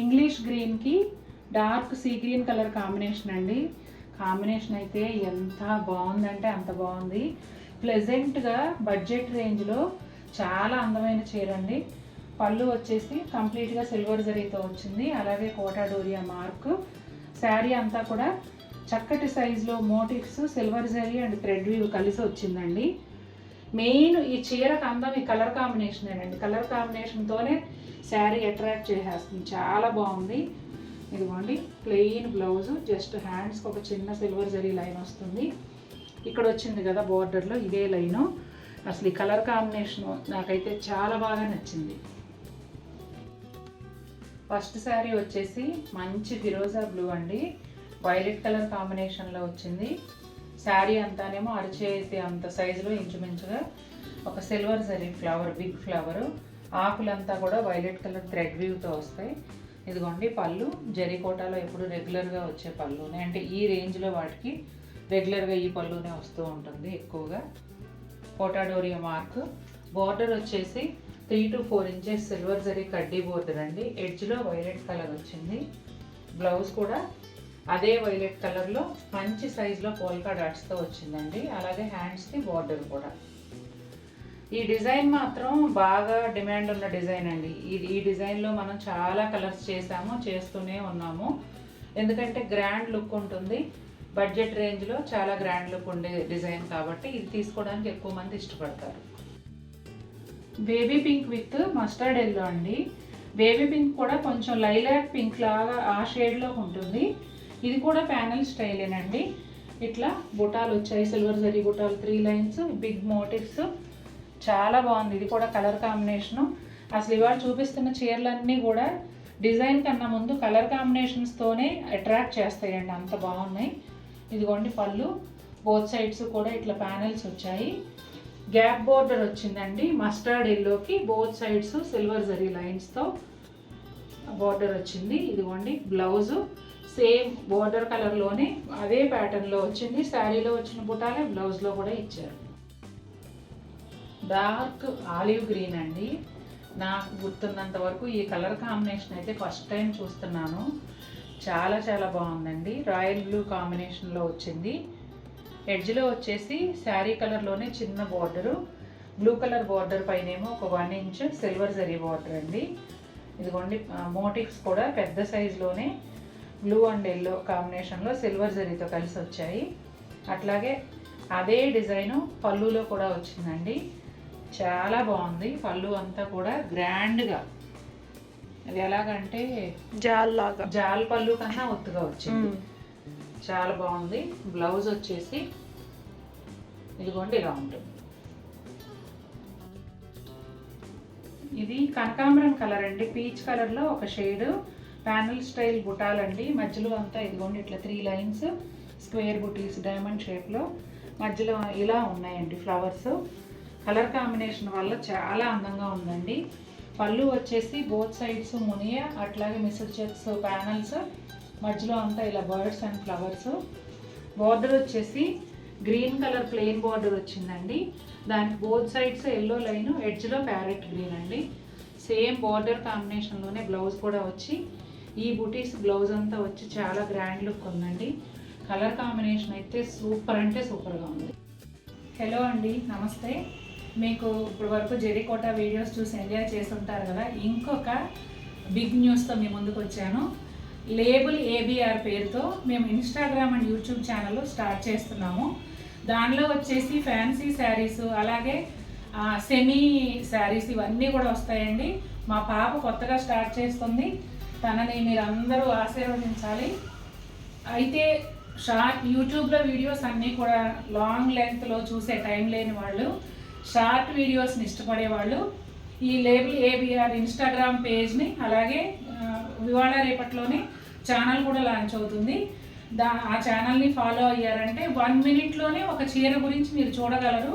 ఇంగ్లీష్ గ్రీన్కి dark sea green colour combination అండి. కాంబినేషన్ అయితే ఎంత బాగుందంటే అంత బాగుంది. ప్లెజెంట్గా బడ్జెట్ రేంజ్లో చాలా అందమైన చీర అండి. పళ్ళు వచ్చేసి కంప్లీట్గా సిల్వర్ జరీతో వచ్చింది. అలాగే కోటాడోరియా మార్క్. శారీ అంతా కూడా చక్కటి సైజులో motifs, silver zari and thread weave కలిసి వచ్చిందండి. మెయిన్ ఈ చీరకు అందం ఈ కలర్ కాంబినేషనేనండి. కలర్ కాంబినేషన్తోనే శారీ అట్రాక్ట్ చేసేస్తుంది, చాలా బాగుంది. ఇదిగోండి ప్లెయిన్ బ్లౌజు, జస్ట్ హ్యాండ్స్కి ఒక చిన్న సిల్వర్ జరీ లైన్ వస్తుంది. ఇక్కడ వచ్చింది కదా బోర్డర్లో ఇదే లైను. అసలు ఈ కలర్ కాంబినేషన్ నాకైతే చాలా బాగా నచ్చింది. ఫస్ట్ శారీ వచ్చేసి మంచి ఫిరోజా బ్లూ అండి, వైలెట్ కలర్ కాంబినేషన్లో వచ్చింది. శారీ అంతానేమో అరిచేతి అంత సైజులో ఇంచుమించుగా ఒక silver zari flower, big flower. ఆకులంతా కూడా వైలెట్ కలర్ థ్రెడ్ వ్యూతో వస్తాయి. ఇదిగోండి పళ్ళు, జరీకోటాలో ఎప్పుడు రెగ్యులర్గా వచ్చే పళ్ళునే, అంటే ఈ రేంజ్లో వాటికి రెగ్యులర్గా ఈ పళ్ళునే వస్తూ ఉంటుంది ఎక్కువగా. కోటాడోరియా మార్క్. బోర్డర్ వచ్చేసి 3 to 4 ఇంచెస్ సిల్వర్ జరీ కడ్డీ బోర్డర్ అండి. ఎడ్జ్లో వైలెట్ కలర్ వచ్చింది. బ్లౌజ్ కూడా అదే వైలెట్ కలర్లో మంచి సైజులో పోల్కా డాట్స్తో వచ్చిందండి. అలాగే హ్యాండ్స్కి బోర్డర్ కూడా. ఈ డిజైన్ మాత్రం బాగా డిమాండ్ ఉన్న డిజైన్ అండి. ఈ డిజైన్లో మనం చాలా కలర్స్ చేస్తూనే ఉన్నాము. ఎందుకంటే గ్రాండ్ లుక్ ఉంటుంది, బడ్జెట్ రేంజ్లో చాలా గ్రాండ్ లుక్ ఉండే డిజైన్ కాబట్టి ఇది తీసుకోవడానికి ఎక్కువ మంది ఇష్టపడతారు. Baby pink with mustard yellow అండి. బేబీ పింక్ కూడా కొంచెం లైలాక్ పింక్ లాగా ఆ షేడ్లో ఉంటుంది. ఇది కూడా ప్యానల్ స్టైలేనండి. ఇట్లా బుటాలు వచ్చాయి, సిల్వర్ జరీ బుటాలు, 3 లైన్స్, బిగ్ మోటివ్స్. చాలా బాగుంది. ఇది కూడా కలర్ కాంబినేషను. అసలు ఇవాళ చూపిస్తున్న చీరలన్నీ కూడా డిజైన్ కన్నా ముందు కలర్ కాంబినేషన్స్తోనే అట్రాక్ట్ చేస్తాయండి, అంత బాగున్నాయి. ఇదిగోండి పళ్ళు, బోత్ సైడ్స్ కూడా ఇట్లా ప్యానెల్స్ వచ్చాయి. గ్యాప్ బోర్డర్ వచ్చిందండి మస్టర్డ్ ఎల్లోకి, బోత్ సైడ్స్ సిల్వర్ జరీ లైన్స్తో బోర్డర్ వచ్చింది. ఇదిగోండి బ్లౌజు సేమ్ బోర్డర్ కలర్లోనే అదే ప్యాటర్న్లో వచ్చింది. శారీలో వచ్చిన బుటాలే బ్లౌజ్లో కూడా ఇచ్చారు. డార్క్ ఆలివ్ గ్రీన్ అండి. నాకు గుర్తున్నంత వరకు ఈ కలర్ కాంబినేషన్ అయితే ఫస్ట్ టైం చూస్తున్నాను. చాలా చాలా బాగుందండి. రాయల్ బ్లూ కాంబినేషన్లో వచ్చింది. ఎడ్జ్లో వచ్చేసి శారీ కలర్లోనే చిన్న బార్డరు, బ్లూ కలర్ బార్డర్ పైనేమో ఒక 1 ఇంచ్ సిల్వర్ జరీ బార్డర్ అండి. ఇదిగోండి మోటివ్స్ కూడా పెద్ద సైజులోనే బ్లూ అండ్ ఎల్లో కాంబినేషన్లో సిల్వర్ జరీతో కలిసి వచ్చాయి. అట్లాగే అదే డిజైను పళ్ళులో కూడా వచ్చిందండి. చాలా బాగుంది. పళ్ళు అంతా కూడా గ్రాండ్గా, అది ఎలాగంటే జాల్ పళ్ళు కన్నా ఒత్తుగా వచ్చింది. చాలా బాగుంది. బ్లౌజ్ వచ్చేసి ఇదిగోండి ఇలా ఉంటుంది. ఇది కనకాంబరం కలర్ అండి, పీచ్ కలర్లో ఒక షేడ్. Panel style బుటాలండి. మధ్యలో అంతా ఇదిగోండి ఇట్లా 3 లైన్స్, స్క్వేర్ బుటీస్ డైమండ్ షేప్లో మధ్యలో ఇలా ఉన్నాయండి ఫ్లవర్స్. కలర్ కాంబినేషన్ వల్ల చాలా అందంగా ఉందండి. పళ్ళు వచ్చేసి బోత్ సైడ్స్ మునియా, అట్లాగే మిస్డ్ చెక్స్ ప్యానల్స్, మధ్యలో అంతా ఇలా బర్డ్స్ అండ్ ఫ్లవర్స్. బార్డర్ వచ్చేసి గ్రీన్ కలర్ ప్లెయిన్ బార్డర్ వచ్చిందండి. దానికి బోత్ సైడ్స్ ఎల్లో లైన్, ఎడ్జ్లో ప్యారెట్ గ్రీన్ అండి. సేమ్ బార్డర్ కాంబినేషన్లోనే బ్లౌజ్ కూడా వచ్చి, ఈ బుటీస్ బ్లౌజ్ అంతా వచ్చి చాలా గ్రాండ్ లుక్ ఉందండి. కలర్ కాంబినేషన్ అయితే సూపర్ అంటే సూపర్గా ఉంది. హలో అండి, నమస్తే. మీకు ఇప్పుడు వరకు జెరీకోట వీడియోస్ చూసి ఎంజాయ్ చేసి ఉంటారు కదా. ఇంకొక బిగ్ న్యూస్తో మీ ముందుకు వచ్చాను. లేబుల్ ఏబిఆర్ పేరుతో మేము Instagram and YouTube channel start చేస్తున్నాము. దానిలో వచ్చేసి ఫ్యాన్సీ శారీస్, అలాగే సెమీ శారీస్ ఇవన్నీ కూడా వస్తాయండి. మా పాప కొత్తగా స్టార్ట్ చేస్తుంది. తనని మీరు అందరూ ఆశీర్వదించాలి. అయితే యూట్యూబ్లో వీడియోస్ అన్నీ కూడా లాంగ్ లెంగ్త్లో చూసే టైం లేని వాళ్ళు, షార్ట్ వీడియోస్ని ఇష్టపడే వాళ్ళు ఈ లేబుల్ ఏబిఆర్ ఇన్స్టాగ్రామ్ పేజ్ని, అలాగే ఇవాళ రేపట్లోనే ఛానల్ కూడా లాంచ్ అవుతుంది. ఆ ఛానల్ని ఫాలో అయ్యారంటే 1 మినిట్లోనే ఒక చీర గురించి మీరు చూడగలరు.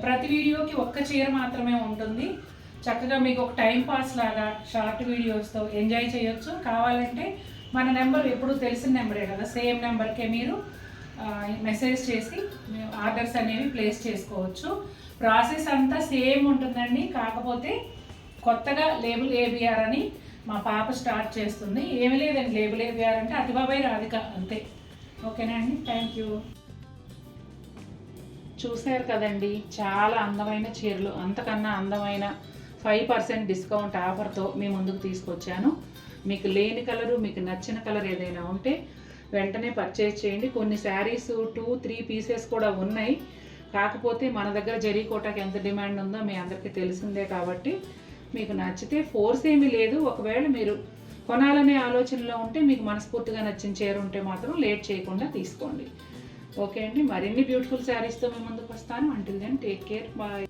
ప్రతి వీడియోకి ఒక్క చీర మాత్రమే ఉంటుంది. చక్కగా మీకు ఒక టైం పాస్ లాగా షార్ట్ వీడియోస్తో ఎంజాయ్ చేయొచ్చు. కావాలంటే మన నెంబర్ ఎప్పుడు తెలిసిన నెంబరే కదా, సేమ్ నెంబర్కే మీరు మెసేజ్ చేసి ఆర్డర్స్ అనేవి ప్లేస్ చేసుకోవచ్చు. ప్రాసెస్ అంతా సేమ్ ఉంటుందండి. కాకపోతే కొత్తగా లేబుల్ ఏబిఆర్ అని మా పాప స్టార్ట్ చేస్తుంది. ఏమీ లేదండి, లేబుల్ ఏబిఆర్ అంటే అతిబాబాయ్ రాధిక అంతే. ఓకేనా అండి, థ్యాంక్ యూ. చూశారు కదండి, చాలా అందమైన చీరలు, అంతకన్నా అందమైన 5% డిస్కౌంట్ ఆఫర్తో మీ ముందుకు తీసుకొచ్చాను. మీకు లేని కలరు, మీకు నచ్చిన కలర్ ఏదైనా ఉంటే వెంటనే పర్చేజ్ చేయండి. కొన్ని శారీస్ 2-3 పీసెస్ కూడా ఉన్నాయి. కాకపోతే మన దగ్గర జరీకోటకి ఎంత డిమాండ్ ఉందో మీ అందరికీ తెలిసిందే. కాబట్టి మీకు నచ్చితే ఫోర్స్ ఏమీ లేదు. ఒకవేళ మీరు కొనాలనే ఆలోచనలో ఉంటే, మీకు మనస్ఫూర్తిగా నచ్చిన చీర ఉంటే మాత్రం లేట్ చేయకుండా తీసుకోండి. ఓకే అండి, మరిన్ని బ్యూటిఫుల్ శారీస్తో మీ ముందుకు వస్తాను. Until then take care, bye.